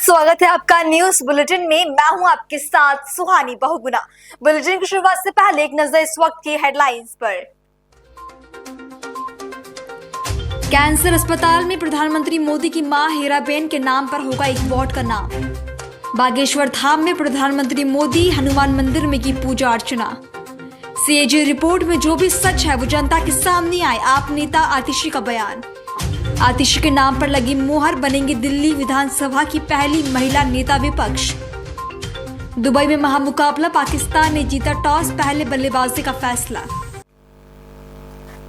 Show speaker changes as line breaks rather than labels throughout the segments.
स्वागत है आपका न्यूज बुलेटिन में। मैं हूं आपके साथ सुहानी बहुगुना। बुलेटिन की शुरुआत से पहले एक नजर इस वक्त की हेडलाइंस पर। कैंसर अस्पताल में प्रधानमंत्री मोदी की मां हीराबेन के नाम पर होगा एक वार्ड का नाम। बागेश्वर धाम में प्रधानमंत्री मोदी हनुमान मंदिर में की पूजा अर्चना। सीएजी रिपोर्ट में जो भी सच है वो जनता के सामने आए, आप नेता आतिशी का बयान। आतिशी के नाम पर लगी मुहर, बनेंगी दिल्ली विधानसभा की पहली महिला नेता विपक्ष। दुबई में महामुकाबला, पाकिस्तान ने जीता टॉस, पहले बल्लेबाजी का फैसला।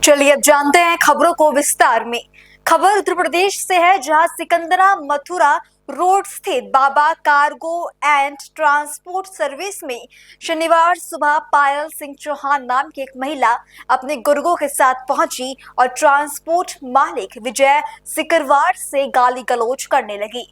चलिए अब जानते हैं खबरों को विस्तार में। खबर उत्तर प्रदेश से है, जहां सिकंदरा मथुरा रोड स्थित बाबा कार्गो एंड ट्रांसपोर्ट सर्विस में शनिवार सुबह पायल सिंह चौहान नाम की एक महिला अपने गुर्गों के साथ पहुंची और ट्रांसपोर्ट मालिक विजय सिकरवार से गाली गलौज करने लगी।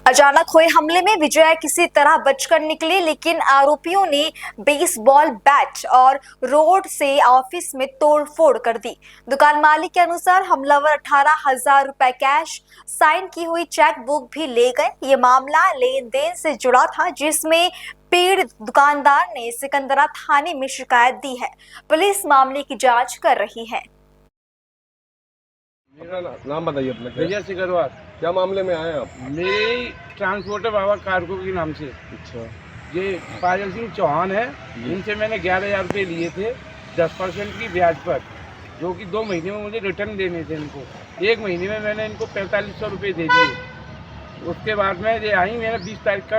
अचानक हुए हमले में विजय किसी तरह बचकर निकले, लेकिन आरोपियों ने बेसबॉल बैट और रोड से ऑफिस में तोड़फोड़ कर दी। दुकान मालिक के अनुसार हमलावर 18,000 रुपए कैश, साइन की हुई चेक बुक भी ले गए। ये मामला लेन देन से जुड़ा था, जिसमें पीड़ित दुकानदार ने सिकंदरा थाने में शिकायत दी है। पुलिस मामले की जांच कर रही है।
मेरा नाम बताइए अपना।
विजय सिकरवार।
क्या मामले में आए आप?
मेरे ट्रांसपोर्टर बाबा कार्गो के नाम से।
अच्छा।
ये पायल सिंह चौहान है, इनसे मैंने 11,000 रुपये लिए थे 10% की ब्याज पर, जो कि 2 महीने में मुझे रिटर्न देने थे इनको। 1 महीने में मैंने इनको 4500 रुपये दे दिए। उसके बाद में ये आई, मैंने 20 तारीख का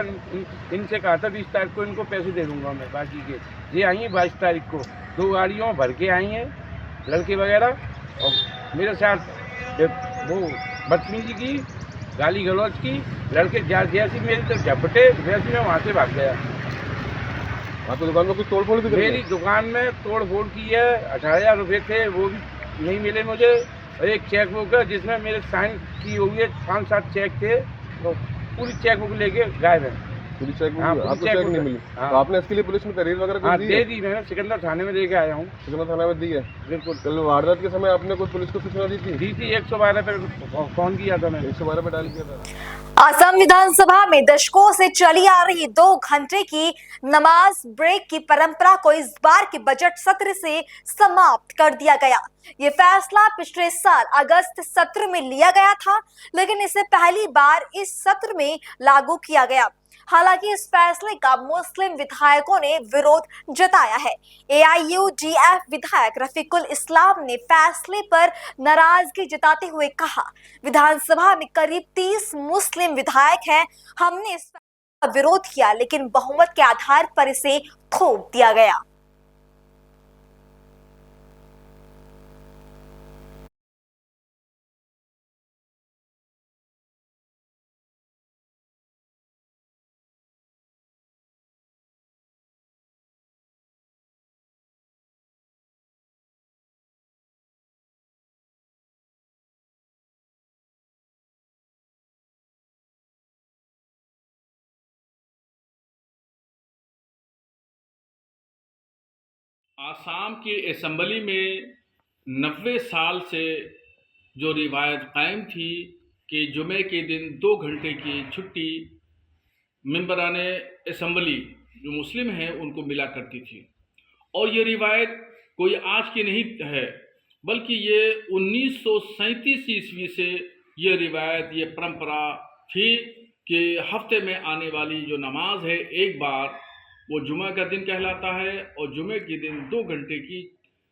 इनसे कहा था 20 तारीख को इनको पैसे दे दूँगा मैं बाकी के। ये आई हैं 22 तारीख को, 2 गाड़ियों भर के आई हैं लड़के वगैरह, और मेरे साथ वो बदतमीजी की, गाली गलौज की। लड़के जैसी मेरी तरफ झपटे वैसे मैं वहाँ से भाग गया।
आपकी दुकान में कुछ तोड़फोड़ भी करी है?
मेरी दुकान में तोड़-फोड़ की है। 18,000 रुपये थे, वो भी नहीं मिले मुझे। और एक चेक बुक है जिसमें मेरे साइन की हुई है, 5-7 चेक थे, तो पूरी चेक बुक लेके गायब है।
पूरी चेक बुक?
हाँ,
आपको
चेक
चेक
बुक
नहीं मिली?
हाँ।
तो आपने इसके लिए पुलिस में तहरीर वगैरह
हाँ
दी
दे
है?
दी, मैंने सिकंदर थाने में दे के आया हूँ।
सिकंदर थाना में दी है?
बिल्कुल
कल वारदात के समय आपने कोई पुलिस को सूचना दी थी?
112 पे फोन किया था मैंने।
112 पे डायल किया था।
असम विधानसभा में दशकों से चली आ रही 2 घंटे की नमाज ब्रेक की परंपरा को इस बार के बजट सत्र से समाप्त कर दिया गया। ये फैसला पिछले साल अगस्त सत्र में लिया गया था, लेकिन इसे पहली बार इस सत्र में लागू किया गया। हालांकि इस फैसले का मुस्लिम विधायकों ने विरोध जताया है। AIUDF विधायक रफीकुल इस्लाम ने फैसले पर नाराजगी जताते हुए कहा, विधानसभा में करीब 30 मुस्लिम विधायक हैं, हमने इस फैसले का विरोध किया, लेकिन बहुमत के आधार पर इसे थोप दिया गया।
आसाम की असेंबली में 90 साल से जो रिवायत कायम थी कि जुमे के दिन 2 घंटे की छुट्टी मेंबरान असेंबली जो मुस्लिम हैं उनको मिला करती थी, और ये रिवायत कोई आज की नहीं है, बल्कि ये 1937 ईस्वी से ये रिवायत, ये परंपरा थी कि हफ्ते में आने वाली जो नमाज है एक बार वो जुमा का दिन कहलाता है, और जुमे के दिन 2 घंटे की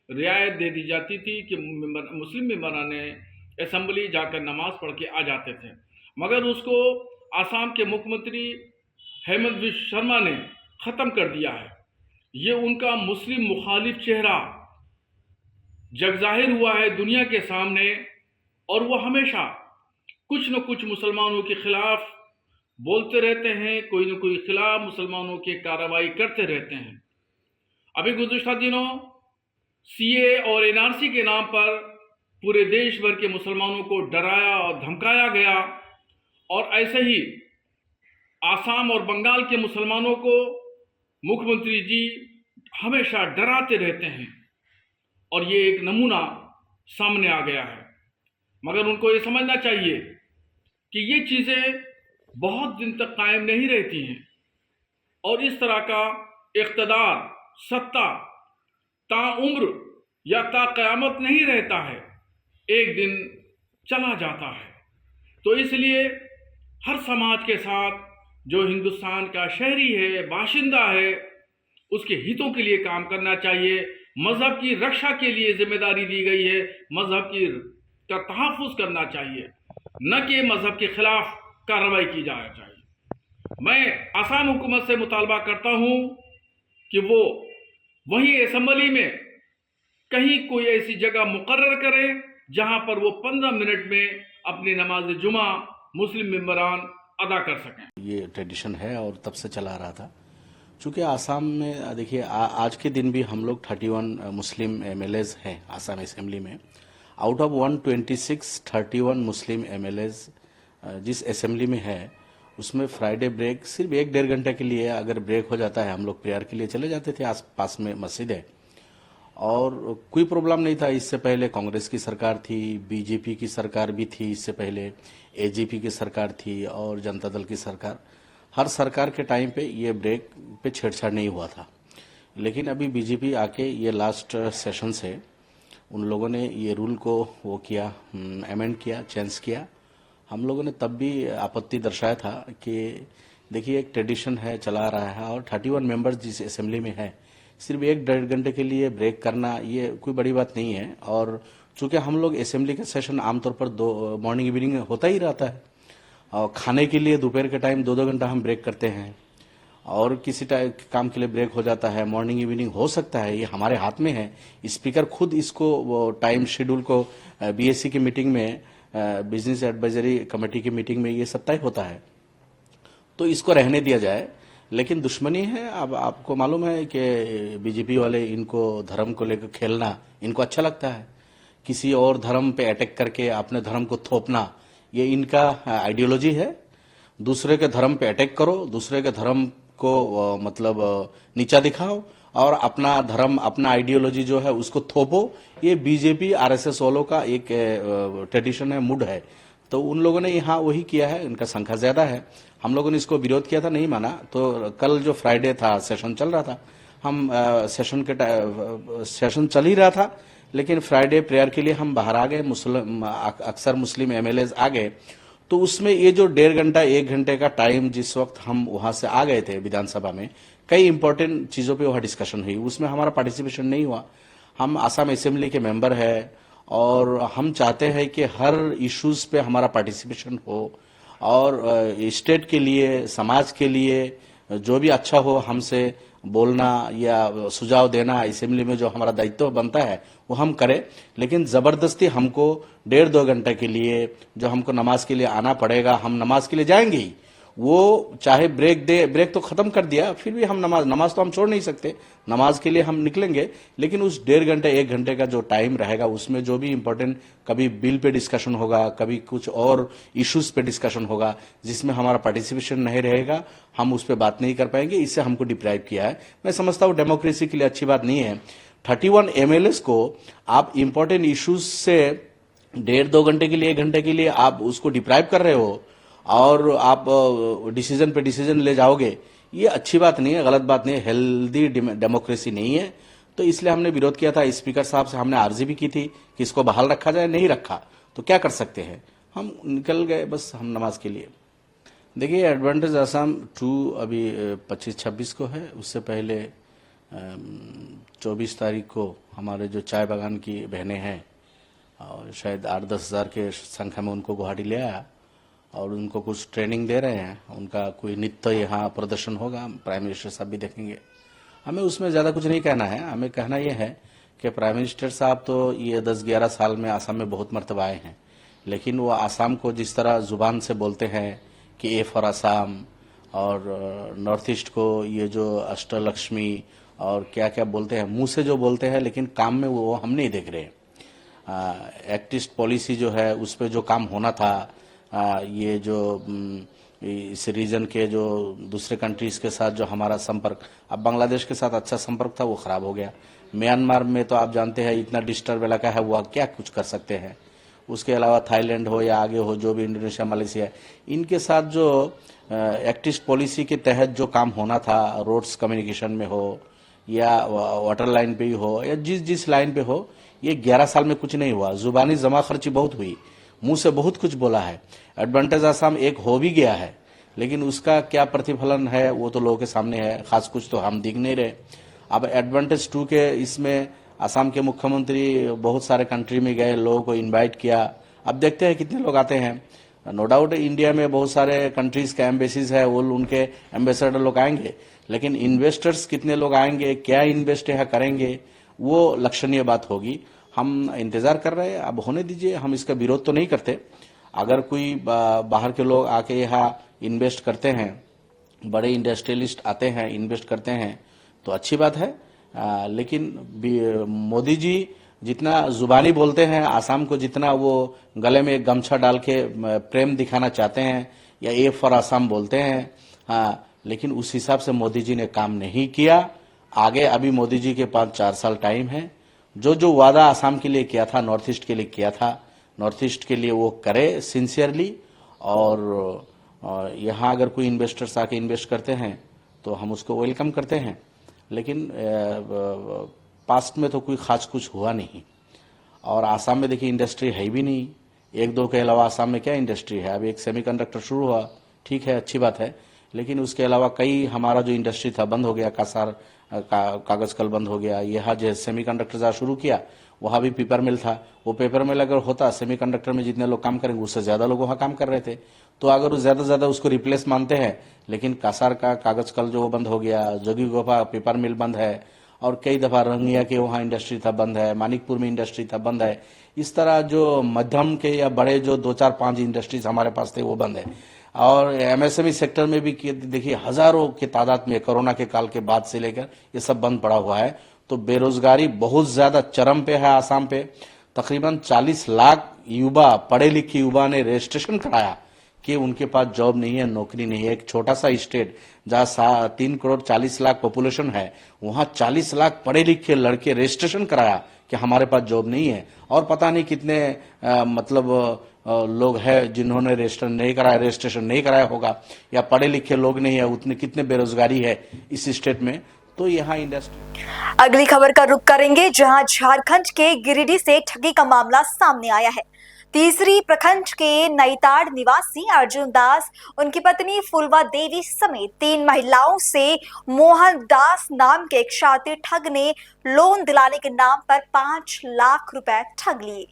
रियायत दे दी जाती थी कि मुस्लिम मेंबरान असेंबली जाकर नमाज पढ़ के आ जाते थे। मगर उसको आसाम के मुख्यमंत्री हेमंत बिश्व शर्मा ने ख़त्म कर दिया है। ये उनका मुस्लिम मुखालिफ चेहरा जगजाहिर हुआ है दुनिया के सामने, और वो हमेशा कुछ न कुछ मुसलमानों के खिलाफ बोलते रहते हैं, कोई न कोई खिलाफ मुसलमानों की कार्रवाई करते रहते हैं। अभी गुज़िश्ता दिनों CA और NRC के नाम पर पूरे देश भर के मुसलमानों को डराया और धमकाया गया, और ऐसे ही आसाम और बंगाल के मुसलमानों को मुख्यमंत्री जी हमेशा डराते रहते हैं, और ये एक नमूना सामने आ गया है। मगर उनको ये समझना चाहिए कि ये चीज़ें बहुत दिन तक कायम नहीं रहती हैं और इस तरह का इक़्तिदार, सत्ता ताउम्र या ताक़यामत नहीं रहता है, एक दिन चला जाता है। तो इसलिए हर समाज के साथ जो हिंदुस्तान का शहरी है, बाशिंदा है, उसके हितों के लिए काम करना चाहिए। मज़हब की रक्षा के लिए जिम्मेदारी दी गई है, मज़हब की का तहफ़्फ़ुज़ करना चाहिए, न कि मज़हब के खिलाफ कार्रवाई की जाना चाहिए। मैं आसाम हुकूमत से मुतालबा करता हूँ कि वो वहीं असम्बली में कहीं कोई ऐसी जगह मुकर्रर करें जहाँ पर वो 15 मिनट में अपनी नमाज जुमा मुस्लिम मेंबरान अदा कर सकें।
ये ट्रेडिशन है और तब से चला रहा था। चूँकि आसाम में देखिए आज के दिन भी हम लोग 31 मुस्लिम एमएलएज हैं आसाम असेंबली में। आउट ऑफ 126 31 मुस्लिम एमएलएज जिस असेंबली में है उसमें फ्राइडे ब्रेक सिर्फ 1-1.5 घंटे के लिए अगर ब्रेक हो जाता है, हम लोग प्रेयर के लिए चले जाते थे, आस पास में मस्जिद है और कोई प्रॉब्लम नहीं था। इससे पहले कांग्रेस की सरकार थी, बीजेपी की सरकार भी थी, इससे पहले एजेपी की सरकार थी और जनता दल की सरकार। हर सरकार के टाइम पे ये ब्रेक पे छेड़छाड़ नहीं हुआ था। लेकिन अभी बीजेपी आके ये लास्ट सेशन से उन लोगों ने ये रूल को वो किया, अमेंड किया, चेंज किया। हम लोगों ने तब भी आपत्ति दर्शाया था कि देखिए एक ट्रेडिशन है, चला रहा है और 31 मेंबर्स जिस असेंबली में है सिर्फ 1-1.5 घंटे के लिए ब्रेक करना ये कोई बड़ी बात नहीं है। और चूंकि हम लोग असेंबली का सेशन आमतौर पर 2 मॉर्निंग इवनिंग होता ही रहता है और खाने के लिए दोपहर के टाइम 2-2 घंटा हम ब्रेक करते हैं और किसी काम के लिए ब्रेक हो जाता है, मॉर्निंग इवनिंग हो सकता है, ये हमारे हाथ में है। स्पीकर खुद इसको वो टाइम शेड्यूल को बीएससी की मीटिंग में, बिजनेस एडवाइजरी कमेटी की मीटिंग में ये सब तय होता है, तो इसको रहने दिया जाए। लेकिन दुश्मनी है। अब आपको मालूम है कि बीजेपी वाले इनको धर्म को लेकर खेलना इनको अच्छा लगता है। किसी और धर्म पे अटैक करके अपने धर्म को थोपना ये इनका आइडियोलॉजी है। दूसरे के धर्म पे अटैक करो, दूसरे के धर्म को मतलब नीचा दिखाओ और अपना धर्म, अपना आइडियोलॉजी जो है उसको थोपो। ये बीजेपी आरएसएस वालों का एक ट्रेडिशन है, मूड है। तो उन लोगों ने यहाँ वही किया है, इनका संख्या ज्यादा है। हम लोगों ने इसको विरोध किया था, नहीं माना। तो कल जो फ्राइडे था, सेशन चल रहा था, हम सेशन चल ही रहा था, लेकिन फ्राइडे प्रेयर के लिए हम बाहर आ गए, अक्सर मुस्लिम एमएलएज आ गए। तो उसमें ये जो 1.5 घंटा 1 घंटे का टाइम जिस वक्त हम वहां से आ गए थे विधानसभा में, कई इंपॉर्टेंट चीजों पे वहां डिस्कशन हुई, उसमें हमारा पार्टिसिपेशन नहीं हुआ। हम आसाम असेंबली के मेंबर है और हम चाहते हैं कि हर इश्यूज पे हमारा पार्टिसिपेशन हो और स्टेट के लिए, समाज के लिए जो भी अच्छा हो हमसे बोलना या सुझाव देना असेंबली में जो हमारा दायित्व बनता है वो हम करें। लेकिन जबरदस्ती हमको 1.5-2 घंटे के लिए जो हमको नमाज के लिए आना पड़ेगा, हम नमाज के लिए जाएंगे ही। वो चाहे ब्रेक दे, ब्रेक तो खत्म कर दिया, फिर भी हम नमाज तो हम छोड़ नहीं सकते, नमाज के लिए हम निकलेंगे। लेकिन उस 1.5 घंटे 1 घंटे का जो टाइम रहेगा उसमें जो भी इम्पोर्टेंट, कभी बिल पे डिस्कशन होगा, कभी कुछ और इश्यूज पे डिस्कशन होगा जिसमें हमारा पार्टिसिपेशन नहीं रहेगा, हम उस पर बात नहीं कर पाएंगे। इससे हमको डिप्राइव किया है। मैं समझता हूँ डेमोक्रेसी के लिए अच्छी बात नहीं है। 31 एमएलएस को आप इम्पोर्टेंट इश्यूज से 1.5-2 घंटे के लिए, 1 घंटे के लिए आप उसको डिप्राइव कर रहे हो और आप डिसीजन पे डिसीजन ले जाओगे, ये अच्छी बात नहीं है, गलत बात नहीं है, हेल्दी डेमोक्रेसी नहीं है। तो इसलिए हमने विरोध किया था। स्पीकर साहब से हमने अर्जी भी की थी कि इसको बहाल रखा जाए, नहीं रखा तो क्या कर सकते हैं, हम निकल गए बस हम नमाज के लिए। देखिए एडवांटेज आसाम 2 अभी 25-26 को है, उससे पहले 24 तारीख को हमारे जो चाय बागान की बहनें हैं और शायद 8-10 हज़ार के संख्या में उनको गुवाहाटी ले आया और उनको कुछ ट्रेनिंग दे रहे हैं। उनका कोई नृत्य यहाँ प्रदर्शन होगा, प्राइम मिनिस्टर साहब भी देखेंगे। हमें उसमें ज़्यादा कुछ नहीं कहना है। हमें कहना यह है कि प्राइम मिनिस्टर साहब तो ये 10-11 साल में आसाम में बहुत मरतबा आए हैं, लेकिन वो आसाम को जिस तरह जुबान से बोलते हैं कि ए फॉर आसाम, और नॉर्थ ईस्ट को ये जो अष्टलक्ष्मी और क्या क्या बोलते हैं, मुंह से जो बोलते हैं, लेकिन काम में वो हम नहीं देख रहे। एक्टिस्ट पॉलिसी जो है उस पर जो काम होना था, ये जो इस रीजन के जो दूसरे कंट्रीज के साथ जो हमारा संपर्क, अब बांग्लादेश के साथ अच्छा संपर्क था वो खराब हो गया। म्यांमार में तो आप जानते हैं इतना डिस्टर्ब इलाका है, वो क्या कुछ कर सकते हैं। उसके अलावा थाईलैंड हो या आगे हो जो भी इंडोनेशिया मलेशिया, इनके साथ जो एक्ट ईस्ट पॉलिसी के तहत जो काम होना था, रोड्स कम्युनिकेशन में हो या वाटर लाइन पे ही हो या जिस जिस लाइन पे हो, ये 11 साल में कुछ नहीं हुआ। जुबानी जमा खर्ची बहुत हुई, मुंह से बहुत कुछ बोला है। एडवांटेज आसाम एक हो भी गया है, लेकिन उसका क्या प्रतिफलन है वो तो लोगों के सामने है, खास कुछ तो हम दिख नहीं रहे। अब एडवांटेज 2 के इसमें असम के मुख्यमंत्री बहुत सारे कंट्री में गए, लोगों को इनवाइट किया। अब देखते हैं कितने लोग आते हैं। नो डाउट इंडिया में बहुत सारे कंट्रीज के एम्बेसीज है, वो उनके एम्बेसडर लोग आएंगे, लेकिन इन्वेस्टर्स कितने लोग आएंगे, क्या इन्वेस्ट यहाँ करेंगे, वो लक्षणीय बात होगी। हम इंतजार कर रहे हैं, अब होने दीजिए, हम इसका विरोध तो नहीं करते। अगर कोई बाहर के लोग आके यहाँ इन्वेस्ट करते हैं, बड़े इंडस्ट्रियलिस्ट आते हैं इन्वेस्ट करते हैं, तो अच्छी बात है। लेकिन मोदी जी जितना जुबानी बोलते हैं, आसाम को जितना वो गले में एक गमछा डाल के प्रेम दिखाना चाहते हैं या ए फॉर आसाम बोलते हैं, हाँ, लेकिन उस हिसाब से मोदी जी ने काम नहीं किया। आगे अभी मोदी जी के पास 4 साल टाइम है। जो वादा आसाम के लिए किया था, नॉर्थ ईस्ट के लिए किया था, नॉर्थ ईस्ट के लिए वो करे सिंसियरली। और यहाँ अगर कोई इन्वेस्टर्स आके इन्वेस्ट करते हैं तो हम उसको वेलकम करते हैं, लेकिन पास्ट में तो कोई खास कुछ हुआ नहीं। और आसाम में देखिए इंडस्ट्री है भी नहीं, 1-2 के अलावा आसाम में क्या इंडस्ट्री है। अभी एक सेमीकंडक्टर शुरू हुआ, ठीक है, अच्छी बात है, लेकिन उसके अलावा कई हमारा जो इंडस्ट्री था बंद हो गया। कासार कागज कल बंद हो गया। यहाँ जो सेमीकंडक्टर जहाँ शुरू किया वहाँ भी पेपर मिल था। वो पेपर मिल अगर होता, सेमीकंडक्टर में जितने लोग काम करेंगे उससे ज्यादा लोग वहाँ काम कर रहे थे, तो अगर वो ज्यादा से ज्यादा उसको रिप्लेस मानते हैं। लेकिन कासार का कागज कल जो बंद हो गया, जोगी गोपा पेपर मिल बंद है, और कई दफा रंगिया के वहाँ इंडस्ट्री था बंद है, मानिकपुर में इंडस्ट्री था बंद है। इस तरह जो मध्यम के या बड़े जो 2-4-5 इंडस्ट्रीज हमारे पास थे वो बंद है। और एमएसएमई सेक्टर में भी देखिए हजारों की तादाद में कोरोना के काल के बाद से लेकर ये सब बंद पड़ा हुआ है। तो बेरोजगारी बहुत ज्यादा चरम पे है आसाम पे। तकरीबन 40 लाख युवा, पढ़े लिखे युवा ने रजिस्ट्रेशन कराया कि उनके पास जॉब नहीं है, नौकरी नहीं है। एक छोटा सा स्टेट जहाँ 3 करोड़ 40 लाख पॉपुलेशन है, वहाँ 40 लाख पढ़े लिखे लड़के रजिस्ट्रेशन कराया कि हमारे पास जॉब नहीं है। और पता नहीं कितने लोग हैं जिन्होंने रजिस्ट्रेशन नहीं कराया होगा, या पढ़े लिखे लोग नहीं है, उतने कितने बेरोजगारी है इस स्टेट में। तो यहाँ इंडस्ट्री।
अगली खबर का रुख करेंगे, जहां झारखंड के गिरिडीह से ठगी का मामला सामने आया है। तीसरी प्रखंड के नईताड़ निवासी अर्जुन दास, उनकी पत्नी फुलवा देवी समेत 3 महिलाओं से मोहन दास नाम के एक शातिर ठग ने लोन दिलाने के नाम पर 5 लाख रुपए ठग लिए।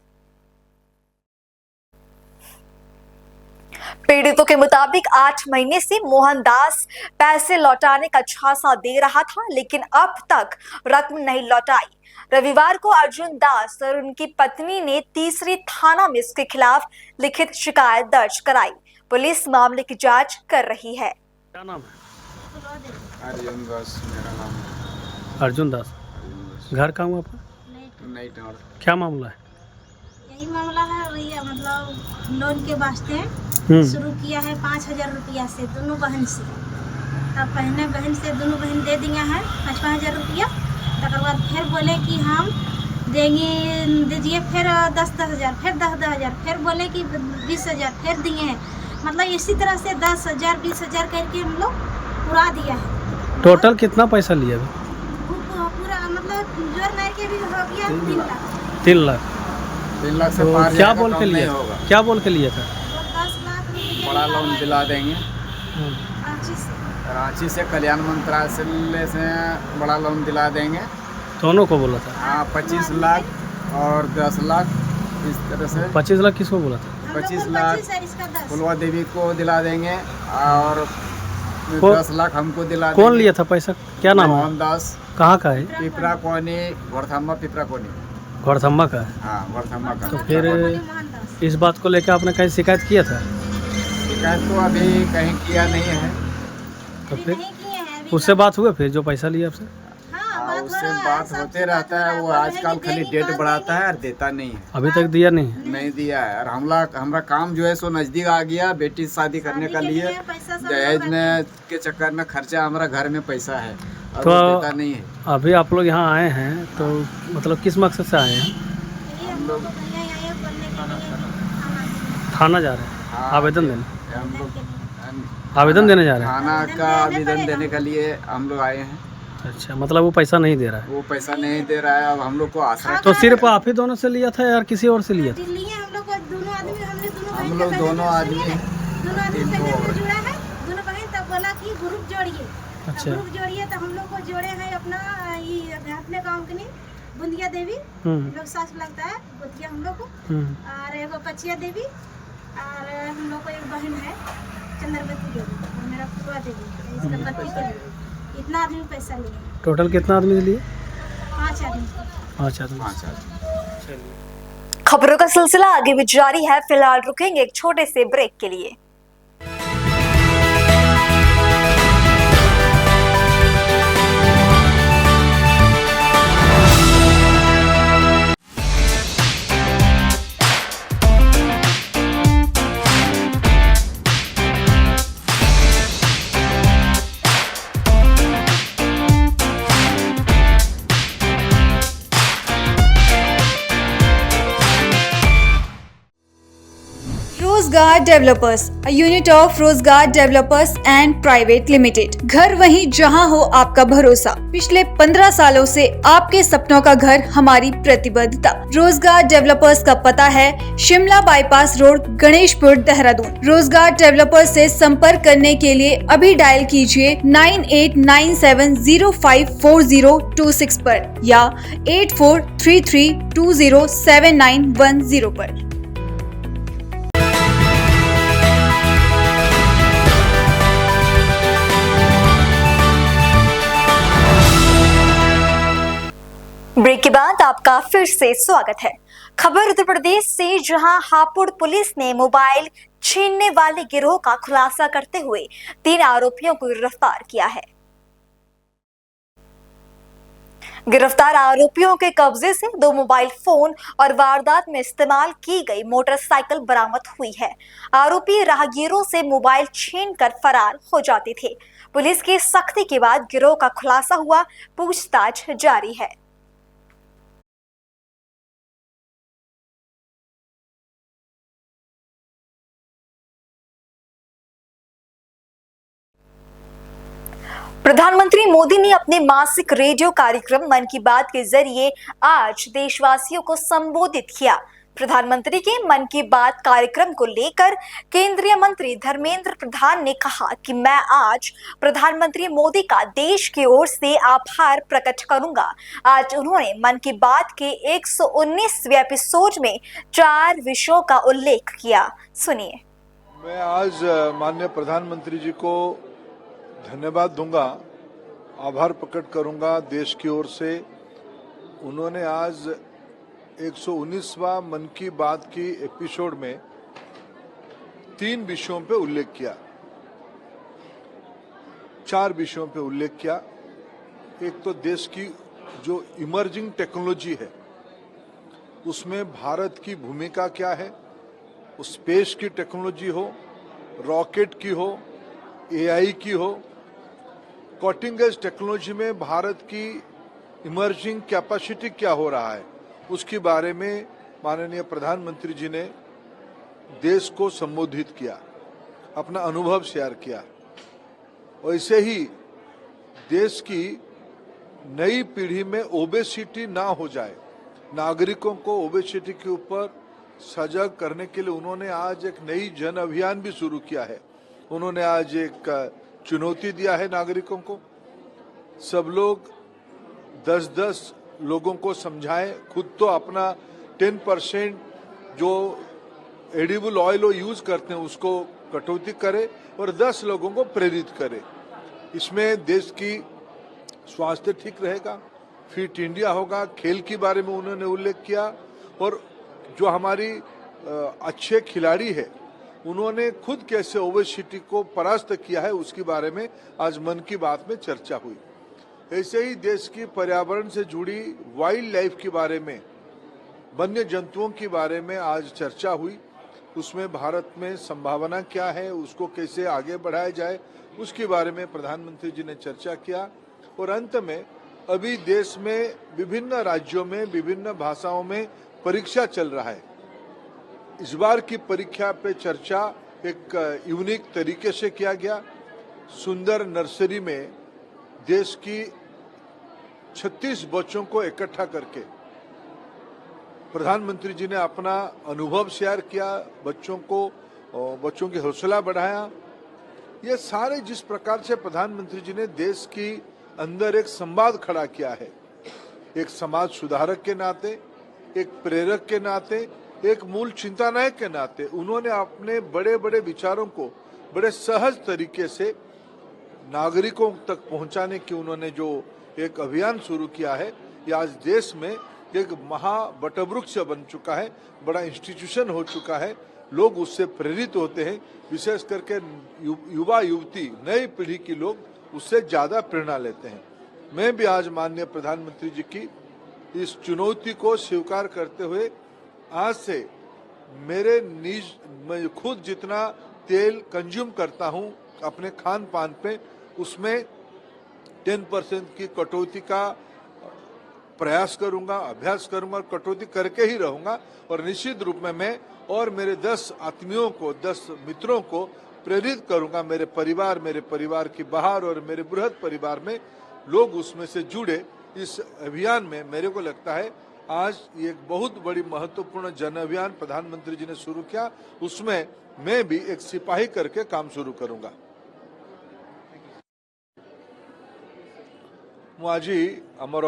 पीड़ितों के मुताबिक 8 महीने से मोहन दास पैसे लौटाने का झांसा दे रहा था, लेकिन अब तक रकम नहीं लौटाई। रविवार को अर्जुन दास और उनकी पत्नी ने तीसरी थाना में इसके खिलाफ लिखित शिकायत दर्ज कराई। पुलिस मामले की जांच कर रही है।
क्या नाम है?
अर्जुन दास मेरा नाम है।
अर्जुन दास। घर कहाँ हुआ आपका?
नईताड़।
क्या मामला है?
यही मामला है, वही मतलब लोन के वास्ते शुरू किया है 5,000 रुपया से दोनों बहन से। तब पहले बहन से दोनों बहन दे दिया है 5,000 रुपया। तकर बाद फिर बोले कि हम देंगे, दीजिए, फिर 10,000, फिर 10,000, फिर बोले कि 20,000, फिर दिए। मतलब इसी तरह से 10,000, 20,000 करके हम लोग पूरा दिया है।
टोटल कितना पैसा लिया?
पूरा मतलब जोर मार के भी हो गया 3 लाख।
3 लाख।
3 लाख से
तो
पार
क्या
जाएगा,
बोल के
कम
लिया?
नहीं होगा।
क्या बोल के लिया था?
10 लाख
बड़ा लोन दिला देंगे।
रांची से।
रांची से कल्याण मंत्रालय से बड़ा लोन दिला देंगे।
दोनों को बोला था?
हाँ, 25 लाख और 10 लाख इस तरह से।
25 लाख किसको बोला था?
25 लाख फुलवा देवी को दिला देंगे और 10 लाख हमको दिला देंगे।
कौन लिया था पैसा? क्या नाम है?
मोहन दास।
कहाँ का है?
पिपरा कोनी, घोड़थम्मा पिपरा कोनी।
घोड़थम्मा का है।
हाँ, घोड़थम्मा का।
तो फिर इस बात को लेकर आपने कहीं शिकायत किया था?
शिकायत तो अभी कहीं किया नहीं है।
तो फिर उससे बात हुआ फिर जो पैसा लिया आपसे?
हाँ, उससे बात होते रहता है। वो आजकल खाली डेट बढ़ाता है और देता नहीं है।
अभी तक दिया नहीं?
नहीं दिया है। और हमारा काम जो है सो नजदीक आ गया। बेटी शादी करने का लिए दहेज में के चक्कर में खर्चा हमारा घर में पैसा है और
तो
वो देता नहीं है।
अभी आप लोग यहाँ आए हैं तो मतलब किस मकसद से आए हैं?
हम लोग
थाना जा रहे हैं
हाँ,
आवेदन देने?
हम लोग
आवेदन देने जा रहे हैं?
थाना का आवेदन देने के लिए हम लोग आए हैं।
अच्छा, मतलब वो पैसा नहीं दे रहा है?
वो पैसा नहीं दे रहा है। अब हम लोग को आश्रय
तो सिर्फ आप ही दोनों से लिया था या किसी और से लिया था?
दिल्ली है हम लोग को दोनों आदमी, हमने दोनों
हम
बहन
लोग
का
दोनों
पहले
आदमी
सुनिए ना, दोनों आदमी
इनको
पहले
और-
जुड़ा है, दोनों बहन तब बोला कि ग्रुप जोड़िए।
अच्छा।
ग्रुप जोड़िए तो हम लोग को जोड़े हैं अपना ये अपने गाँव के बुंदिया देवी, हम लोग सास लगता है गोतिया हम लोग को, और एगो पचिया देवी, और हम लोग को एक बहन है चंद्रवती देवी, और मेरा पूरा देवी, इसका पति के देवी। इतना आदमी पैसा लिए,
टोटल कितना आदमी लिए?
5 आदमी।
5 आदमी।
5 आदमी।
खबरों का सिलसिला आगे भी जारी है। फिलहाल रुकेंगे एक छोटे से ब्रेक के लिए।
रोजगार डेवलपर्स, a unit of रोजगार डेवलपर्स एंड प्राइवेट लिमिटेड। घर वहीं जहां हो आपका भरोसा। पिछले 15 सालों से आपके सपनों का घर हमारी प्रतिबद्धता। रोजगार डेवलपर्स का पता है शिमला बाईपास रोड, गणेशपुर, देहरादून। रोजगार डेवलपर्स से संपर्क करने के लिए अभी डायल कीजिए 9897054026 पर या 8433207910 पर।
ब्रेक के बाद आपका फिर से स्वागत है। खबर उत्तर प्रदेश से, जहां हापुड़ पुलिस ने मोबाइल छीनने वाले गिरोह का खुलासा करते हुए 3 आरोपियों को गिरफ्तार किया है। गिरफ्तार आरोपियों के कब्जे से 2 मोबाइल फोन और वारदात में इस्तेमाल की गई मोटरसाइकिल बरामद हुई है। आरोपी राहगीरों से मोबाइल छीनकर फरार हो जाते थे। पुलिस की सख्ती के बाद गिरोह का खुलासा हुआ, पूछताछ जारी है। प्रधानमंत्री मोदी ने अपने मासिक रेडियो कार्यक्रम मन की बात के जरिए आज देशवासियों को संबोधित किया। प्रधानमंत्री के मन की बात कार्यक्रम को लेकर केंद्रीय मंत्री धर्मेंद्र प्रधान ने कहा कि मैं आज प्रधानमंत्री मोदी का देश की ओर से आभार प्रकट करूंगा। आज उन्होंने मन की बात के 119वें एपिसोड में 4 विषयों का उल्लेख किया। सुनिए।
मैं आज माननीय प्रधानमंत्री जी को धन्यवाद दूंगा, आभार प्रकट करूंगा देश की ओर से। उन्होंने आज 119वां मन की बात की एपिसोड में 3 विषयों पे उल्लेख किया, 4 विषयों पे उल्लेख किया। एक तो देश की जो इमर्जिंग टेक्नोलॉजी है उसमें भारत की भूमिका क्या है, उस स्पेस की टेक्नोलॉजी हो, रॉकेट की हो, एआई की हो, कटिंग एज टेक्नोलॉजी में भारत की इमर्जिंग कैपेसिटी क्या हो रहा है, उसके बारे में माननीय प्रधानमंत्री जी ने देश को संबोधित किया, अपना अनुभव शेयर किया। वैसे ही देश की नई पीढ़ी में ओबेसिटी ना हो जाए, नागरिकों को ओबेसिटी के ऊपर सजग करने के लिए उन्होंने आज एक नई जन अभियान भी शुरू किया है। उन्होंने आज एक चुनौती दिया है नागरिकों को, सब लोग 10-10 लोगों को समझाएं, खुद तो अपना 10% जो एडिबल ऑयल यूज करते हैं उसको कटौती करें और 10 लोगों को प्रेरित करें। इसमें देश की स्वास्थ्य ठीक रहेगा, फिट इंडिया होगा। खेल के बारे में उन्होंने उल्लेख किया और जो हमारी अच्छे खिलाड़ी है उन्होंने खुद कैसे ओबेसिटी को परास्त किया है उसके बारे में आज मन की बात में चर्चा हुई। ऐसे ही देश की पर्यावरण से जुड़ी वाइल्ड लाइफ के बारे में, वन्य जंतुओं के बारे में आज चर्चा हुई। उसमें भारत में संभावना क्या है, उसको कैसे आगे बढ़ाया जाए, उसके बारे में प्रधानमंत्री जी ने चर्चा किया। और अंत में अभी देश में विभिन्न राज्यों में विभिन्न भाषाओं में परीक्षा चल रहा है। इस बार की परीक्षा पे चर्चा एक यूनिक तरीके से किया गया। सुंदर नर्सरी में देश की 36 बच्चों को इकट्ठा करके प्रधानमंत्री जी ने अपना अनुभव शेयर किया, बच्चों की हौसला बढ़ाया। ये सारे जिस प्रकार से प्रधानमंत्री जी ने देश की अंदर एक संवाद खड़ा किया है, एक समाज सुधारक के नाते, एक प्रेरक के नाते, एक मूल चिंतानायक के नाते उन्होंने अपने बड़े बड़े विचारों को बड़े सहज तरीके से नागरिकों तक पहुंचाने की उन्होंने जो एक अभियान शुरू किया है, ये आज देश में एक महा वटवृक्ष बन चुका है, बड़ा इंस्टीट्यूशन हो चुका है। लोग उससे प्रेरित होते हैं, विशेष करके युवा युवती नई पीढ़ी के लोग उससे ज्यादा प्रेरणा लेते हैं। मैं भी आज माननीय प्रधानमंत्री जी की इस चुनौती को स्वीकार करते हुए आज से मैं खुद जितना तेल कंज्यूम करता हूं अपने खान पान पे, उसमें 10% की कटौती का प्रयास करूंगा, अभ्यास करूंगा और कटौती करके ही रहूंगा। और निश्चित रूप में मैं और मेरे 10 आत्मियों को, 10 मित्रों को प्रेरित करूंगा। मेरे परिवार की बाहर और मेरे बृहद परिवार में लोग उसमें से जुड़े इस अभियान में। मेरे को लगता है आज ये एक बहुत बड़ी महत्वपूर्ण जन अभियान प्रधानमंत्री जी ने शुरू किया, उसमें मैं भी एक सिपाही करके काम शुरू करूंगा। ମୁଁ ଆଜି ଆମର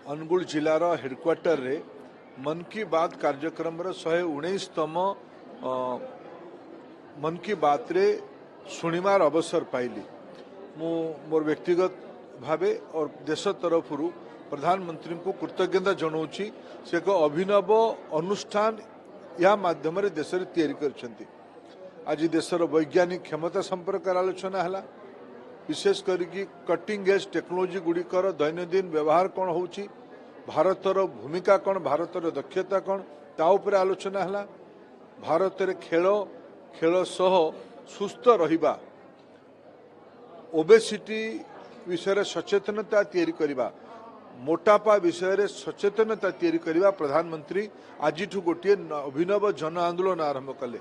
ଅନୁଗୁଳ ଜିଲ୍ଲାର ହେଡକ୍ୱାର୍ଟରରେ ମନ୍ କି ବାତ୍ କାର୍ଯ୍ୟକ୍ରମର 119ତମ ମନ୍ କି ବାତ୍ରେ ଶୁଣିବାର ଅବସର ପାଇଲି। ମୁଁ ମୋର ବ୍ୟକ୍ତିଗତ ଭାବେ और देश तरफରୁ प्रधानमंत्री को कृतज्ञता जनाऊँगी। से एक अभिनव अनुष्ठान या माध्यम देश में तैयारी करछंती। आज देशर वैज्ञानिक क्षमता संपर्क आलोचना है, विशेष करके कटिंग एज टेक्नोलोजी गुड़िकर दैनंदिन व्यवहार कौन होची, भारतर भूमिका कौन, भारतर दक्षता कौन, ता उपरे आलोचना है। भारत रे खेल सह सुस्थ रहिबा, ओबेसिटी विषय सचेतनता तैयारी करिबा, मोटापा विषय सचेतनता तैयारी करिबा प्रधानमंत्री आज गोटे अभिनव जन आंदोलन आरंभ कले।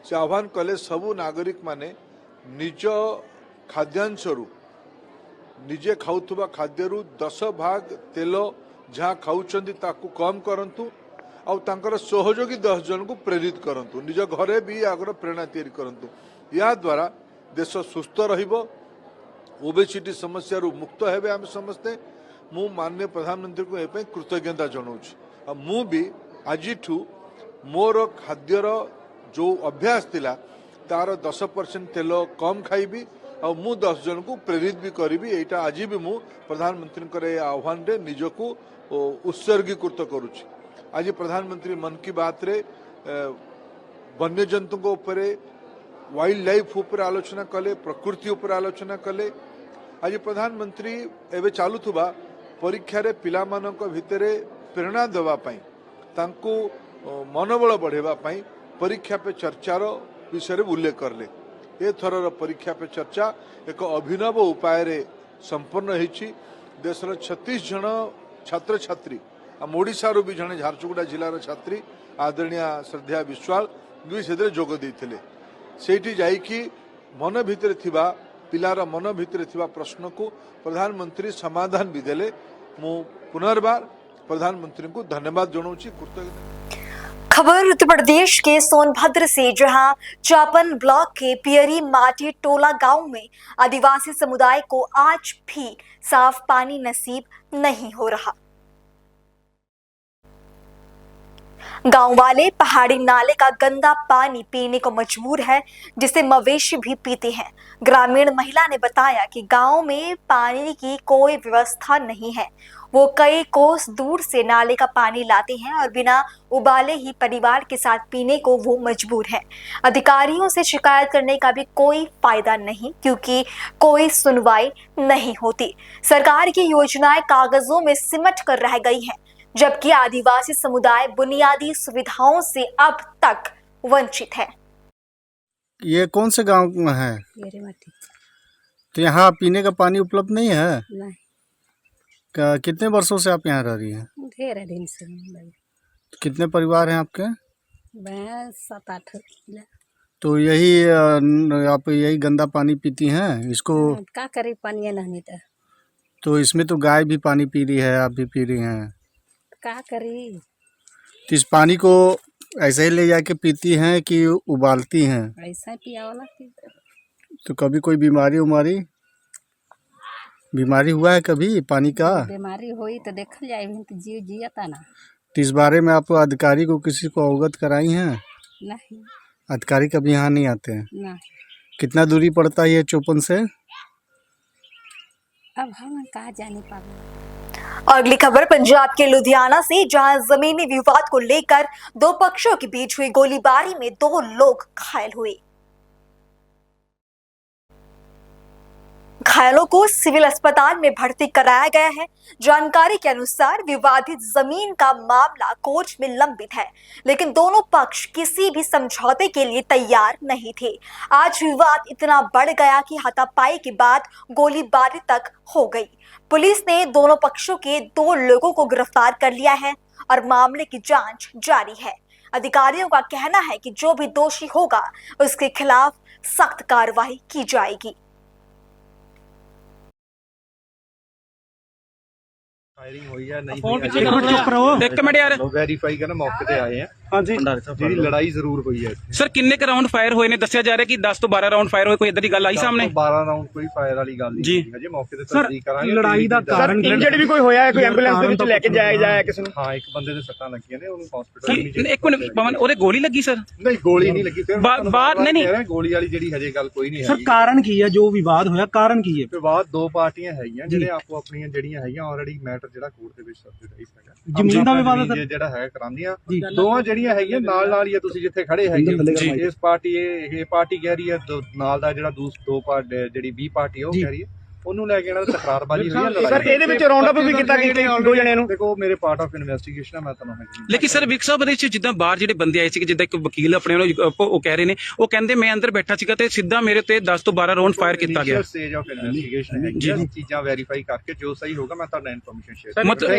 से आह्वान कले सबु नागरिक माने निज खाद्यांशरू, निजे खाउथुबा खाद्यरू 10 भाग तेल जहाँ खाउचंदी ताकू कम करंतु आउ तांकर सहयोगी 10 जन को प्रेरित करंतु, निज घरे भी आगर प्रेरणा तैयारी करंतु। या द्वारा देश सुस्थ रहिबो, ओबेसिटी समस्या मुक्त हेबे। आम समस्ते मु माननीय प्रधानमंत्री को ए कृतज्ञता जनाऊँगी। मु भी आज मोर खाद्यर जो अभ्यास थिला तार 10% तेल कम खाइबी और मु 10 जन को प्रेरित भी करी। एटा आज भी मु प्रधानमंत्री आह्वान रे निजको उत्सर्गीकृत करुछि। आज प्रधानमंत्री मन की बात रे वन्य जंतु उपरे, वाइल्ड लाइफ उपर आलोचना कले, प्रकृति उपर आलोचना कले। आज प्रधानमंत्री एवं चलुवा परीक्षा रे पिला मानक भितरे प्रेरणा देवा पाई, तांको मनोबल बढ़ेवा पाई परीक्षा पे चर्चार विषय उल्लेख करले। ए थरर परीक्षा पे चर्चा एक अभिनव उपाय रे संपन्न होईछि। देशर 36 जन छात्र छात्री, आम ओडिशारू भी जने झारसुगुड़ा जिलार छात्री आदरणीय श्रद्धा विश्वाल भी से जोग देइथिले। सेठी जाइकी मन भितर थिबा पिलार मन भितर थिबा प्रश्न को प्रधानमंत्री समाधान भी देले। मु पुनर्बार प्रधानमंत्री को धन्यवाद जनाऊँगी, कृतज्ञता।
खबर उत्तर प्रदेश के सोनभद्र से, जहां चापन ब्लॉक के पियरी माटी टोला गांव में आदिवासी समुदाय को आज भी साफ पानी नसीब नहीं हो रहा। गांव वाले पहाड़ी नाले का गंदा पानी पीने को मजबूर है, जिसे मवेशी भी पीते हैं। ग्रामीण महिला ने बताया कि गांव में पानी की कोई व्यवस्था नहीं है। वो कई कोस दूर से नाले का पानी लाते हैं और बिना उबाले ही परिवार के साथ पीने को वो मजबूर है। अधिकारियों से शिकायत करने का भी कोई फायदा नहीं, क्योंकि कोई सुनवाई नहीं होती। सरकार की योजनाएं कागजों में सिमट कर रह गई हैं, जबकि आदिवासी समुदाय बुनियादी सुविधाओं से अब तक वंचित है।
ये कौन से गांव में है? तो यहाँ पीने का पानी उपलब्ध नहीं है?
नहीं।
कितने वर्षों से आप यहाँ रह रही हैं?
ढेर दिन से।
कितने परिवार हैं आपके?
मैं 7-8
तो यही आप यही गंदा पानी पीती हैं इसको?
का करे पानी नहीं
तो इसमें तो गाय भी पानी पी रही है, आप भी पी रही हैं,
का करी।
तो इस पानी को ऐसे ही ले जाके पीती हैं कि उबालती हैं?
ऐसा पिया वाला
तो कभी कोई बीमारी हुआ है कभी पानी का?
बीमारी हुई तो देखल जाए तो जीव जियता ना।
तो इस बारे में आप अधिकारी को किसी को अवगत कराई हैं?
नहीं
अधिकारी कभी यहाँ नहीं आते हैं?
नहीं।
कितना दूरी पड़ता है ये चौपन से?
अब हम कहाँ जाने पावे।
अगली खबर पंजाब के लुधियाना से, जहां जमीनी विवाद को लेकर दो पक्षों के बीच हुई गोलीबारी में 2 लोग घायल हुए। घायलों को सिविल अस्पताल में भर्ती कराया गया है। जानकारी के अनुसार विवादित जमीन का मामला कोर्ट में लंबित है, लेकिन दोनों पक्ष किसी भी समझौते के लिए तैयार नहीं थे। आज विवाद इतना बढ़ गया कि हाथापाई के बाद गोलीबारी तक हो गई। पुलिस ने दोनों पक्षों के 2 लोगों को गिरफ्तार कर लिया है और मामले की जांच जारी है। अधिकारियों का कहना है कि जो भी दोषी होगा उसके खिलाफ सख्त कार्रवाई की जाएगी।
फायरिंग हुई है नहीं
एक मिनट यार
वेरीफाई करना मौके पे आए हैं।
हाँ जी
जी लड़ाई जरूर हुई है।
सर किन्ने के राउंड फायर होए ने दस्या जा रहा है कि 10 ਤੋਂ 12 ਰਾਉਂਡ ਫਾਇਰ ਹੋਏ, ਕੋਈ ਇਦਾਂ ਦੀ ਗੱਲ ਆਈ ਸਾਹਮਣੇ?
12 ਰਾਉਂਡ ਕੋਈ ਫਾਇਰ ਵਾਲੀ ਗੱਲ ਨਹੀਂ ਹੈ ਜੀ, ਮੌਕੇ ਤੇ ਤਸਦੀਕ ਕਰਾਂਗੇ।
ਲੜਾਈ ਦਾ ਕਾਰਨ
ਇੰਜਰਡ ਵੀ ਕੋਈ ਹੋਇਆ ਹੈ, ਕੋਈ ਐਂਬੂਲੈਂਸ ਦੇ ਵਿੱਚ ਲੈ ਕੇ ਜਾਇਆ ਕਿਸੇ ਨੂੰ?
ਹਾਂ ਇੱਕ ਬੰਦੇ ਦੇ ਸੱਟਾਂ ਲੱਗੀਆਂ ਨੇ, ਉਹਨੂੰ ਹਸਪੀਟਲ
ਇੱਕ ਮਿੰਟ ਪਵਨ, ਉਹਦੇ ਗੋਲੀ ਲੱਗੀ ਸਰ?
ਨਹੀਂ ਗੋਲੀ ਨਹੀਂ ਲੱਗੀ, ਫਿਰ
ਬਾਹਰ ਨਹੀਂ
ਗੋਲੀ ਵਾਲੀ ਜਿਹੜੀ ਹਜੇ ਗੱਲ ਕੋਈ ਨਹੀਂ ਹੈ।
ਸਰ ਕਾਰਨ ਕੀ ਹੈ ਜੋ ਵਿਵਾਦ ਹੋਇਆ, ਕਾਰਨ ਕੀ ਹੈ?
ਵਿਵਾਦ 2 ਪਾਰਟੀਆਂ ਹੈਗੀਆਂ ਜਿਹੜੇ ਆਪੋ ਆਪਣੀਆਂ ਜਿਹੜੀਆਂ ਹੈਗੀਆਂ ਆਲਰੇਡੀ ਮੈਟਰ ਜਿਹੜਾ ਕੋਰਟ ਦੇ ਵਿੱਚ ਸਬਜੈਕਟ ਹੈਗਾ,
ਜ਼ਮੀਨ ਦਾ ਵਿਵਾਦ ਹੈ
ਜਿਹੜਾ ਹੈ ਕਰਾਂਦੀਆਂ ਦੋਵਾਂ ਜਿਹੜੀਆਂ ਹੈਗੀਆਂ ਨਾਲ ਹੀ ਆ। ਤੁਸੀਂ ਜਿੱਥੇ ਖੜੇ ਹੈਗੇ ਇਸ ਪਾਰਟੀ ਇਹ ਪਾਰਟੀ ਕਹਿ ਰਹੀ ਹੈ ਨਾਲ ਦਾ ਜਿਹੜਾ 2 ਪਾਰਟੀ ਜਿਹੜੀ 20 ਪਾਰਟੀ ਉਹ ਕਹਿ ਰਹੀ ਹੈ ਉਹਨੂੰ ਲੈ ਕੇ ਇਹਨਾਂ ਦੀ ਤਕਰਾਰਬਾਜ਼ੀ ਹੋਈ ਹੈ।
ਸਰ ਇਹਦੇ ਵਿੱਚ ਰਾਉਂਡ ਅਪ ਵੀ ਕੀਤਾ ਗਿਆ 2 ਜਣਿਆਂ ਨੂੰ?
ਦੇਖੋ ਮੇਰੇ ਪਾਰਟ ਆਫ ਇਨਵੈਸਟੀਗੇਸ਼ਨ ਹੈ, ਮੈਂ ਤੁਹਾਨੂੰ
ਲੇਕਿਨ ਸਰ ਵਿਕ ਸਾਹਿਬ ਇਹਦੇ ਜਿੱਦਾਂ ਬਾਹਰ ਜਿਹੜੇ ਬੰਦੇ ਆਏ ਸੀ, ਜਿੱਦਾਂ ਇੱਕ ਵਕੀਲ ਆਪਣੇ ਉਹ ਕਹਿ ਰਹੇ ਨੇ, ਉਹ ਕਹਿੰਦੇ ਮੈਂ ਅੰਦਰ ਬੈਠਾ ਸੀਗਾ ਤੇ ਸਿੱਧਾ ਮੇਰੇ ਤੇ 10 ਤੋਂ 12 ਰਾਉਂਡ ਫਾਇਰ ਕੀਤਾ ਗਿਆ।
ਸਟੇਜ ਆਫ ਇਨਵੈਸਟੀਗੇਸ਼ਨ ਹੈ ਜੀ, ਚੀਜ਼ਾਂ ਵੈਰੀਫਾਈ ਕਰਕੇ ਜੋ ਸਹੀ ਹੋਗਾ ਮੈਂ ਤੁਹਾਨੂੰ ਇਨਫੋਰਮੇਸ਼ਨ ਸ਼ੇਅਰ
ਮਤਲਬ